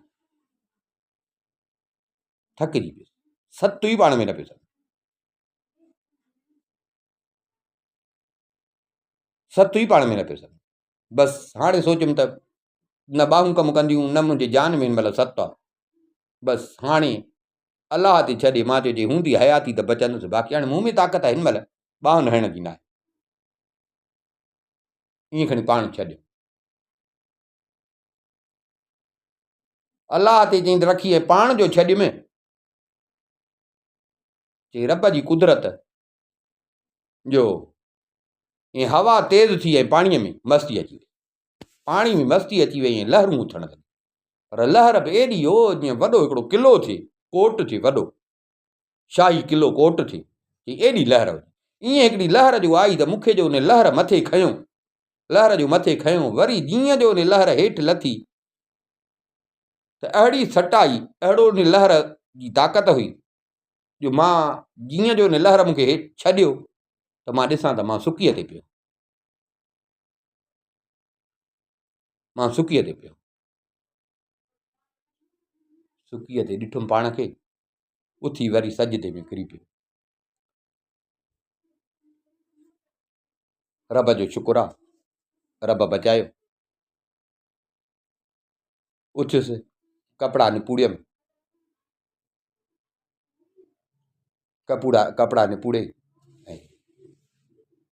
थकिजी पियुसि, सतु ई पाण में न पियो सघे, सतु ई पाण में न पियो सघे। बसि हाणे सोचियुमि त न ॿाहूं कमु कंदियूं, न मुंहिंजे जान में हिन महिल सतु आहे। बसि हाणे अलाह ते छॾे, मां चयो जे हूंदी हयाती त बचंदुसि, बाक़ी हाणे मूं में ताक़त आहे हिन महिल ॿाहुनि हणण जी न आहे। ईअं खणी पाण छॾियो। अलाह ते चई रखी ऐं पाण जो छॾियुमि। चई रब जी कुदरत जो ऐं हवा तेज़ थी ऐं पाणीअ में मस्ती अची वई, पाणी में मस्ती अची वई ऐं लहरूं उथणु लॻियूं। पर लहर बि एॾी हो जीअं वॾो हिकिड़ो किलो थिए, कोट थिए वॾो, शाही किलो कोट थिए, एॾी लहर हुई। ईअं हिकिड़ी लहर जो आई त मूंखे जो उन लहर मथे खयों, लहर जो मथे खयों। वरी जीअं जो उन लहर हेठि लथी त अहिड़ी सट आई, अहिड़ो उन लहर जी ताक़त हुई जो मां जीअं जो उन लहर मूंखे हेठि छॾियो त मां ॾिसां त मां सुकीअ ते पियो, मां सुकीअ ते पियो। सुकीअ ते ॾिठुमि पाण खे, उथी वरी सजदे में किरी पियो। रब जो शुक्र आहे, रब बचायो। उथियुसि, कपिड़ा निपूड़ियमि, कपिड़ा निपूड़े ऐं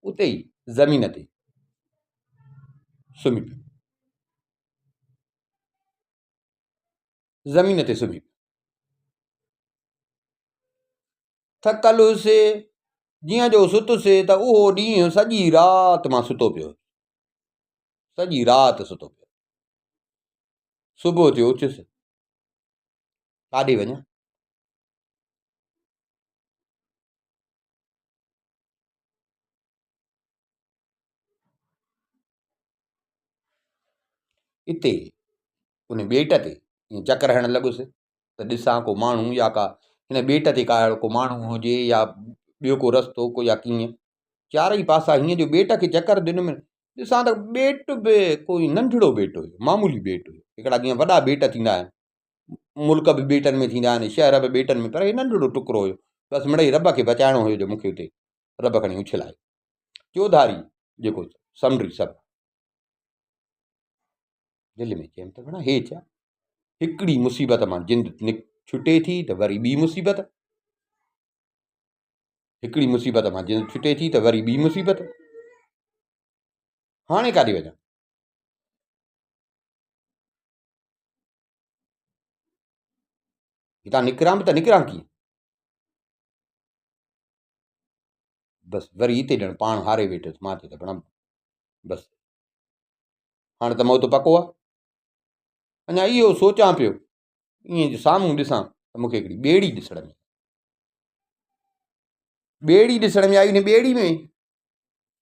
उते ई ज़मीन ते सुम्ही पियो, ज़मीन ते सुम्ही पियो। थकल हुयुसि, जीअं जो सुतुसि त उहो ॾींहुं सॼी राति मां सुतो पियो, सॼी राति सुतो पियो। सुबुह थियो उथियुसि, काॾे वञा? हिते उन ॿेट ते ईअं चकर हणणु लॻुसि त ॾिसां को माण्हू या का हिन ॿेट ते का अहिड़ो को माण्हू हुजे या ॿियो को रस्तो को या कीअं। चारई पासा हीअं जो ॿेट खे चकर ॾिनुमि, ॾिसां त ॿेट बि कोई नंढिड़ो ॿेट हुयो, मामूली ॿेट हुयो। हिकिड़ा जीअं वॾा ॿेट थींदा आहिनि, मुल्क बि ॿेटनि में थींदा आहिनि, शहर बि ॿेटनि में, पर हे नंढिड़ो टुकड़ो हुयो। बसि मिड़ई रब खे बचाइणो हुयो जो मूंखे हुते रब खणी उछलाए, चौधारी जेको समुंडी सभु। दिलि में चयमि त भणा हे छा, हिकिड़ी मुसीबत मां जिंद छुटे थी त वरी ॿी मुसीबत, हिकिड़ी मुसीबत मां जिंद छुटे थी त वरी ॿी मुसीबत। हाणे काॾे वञा? हितां निकिरां बि त निकिरां कीअं? बसि वरी हिते ॼण पाण हारे वेठुसि। मां चयो त भणा बसि हाणे त मौत पको आहे। अञा इहो सोचां पियो, ईअं साम्हूं ॾिसां त मूंखे हिकिड़ी ॿेड़ी ॾिसण में, ॿेड़ी ॾिसण में आई। उन ॿेड़ी में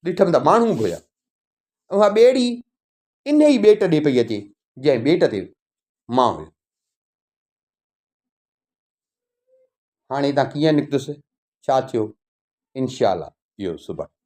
ॾिठमि त माण्हू बि हुया। उहा ॿेड़ी इन ई ॿेट ॾे पई अचे जंहिं ॿेट ते मां हुयो। हाणे हितां कीअं निकितुसि, छा थियो, इनशा अल्लाह इहो सुभाणे।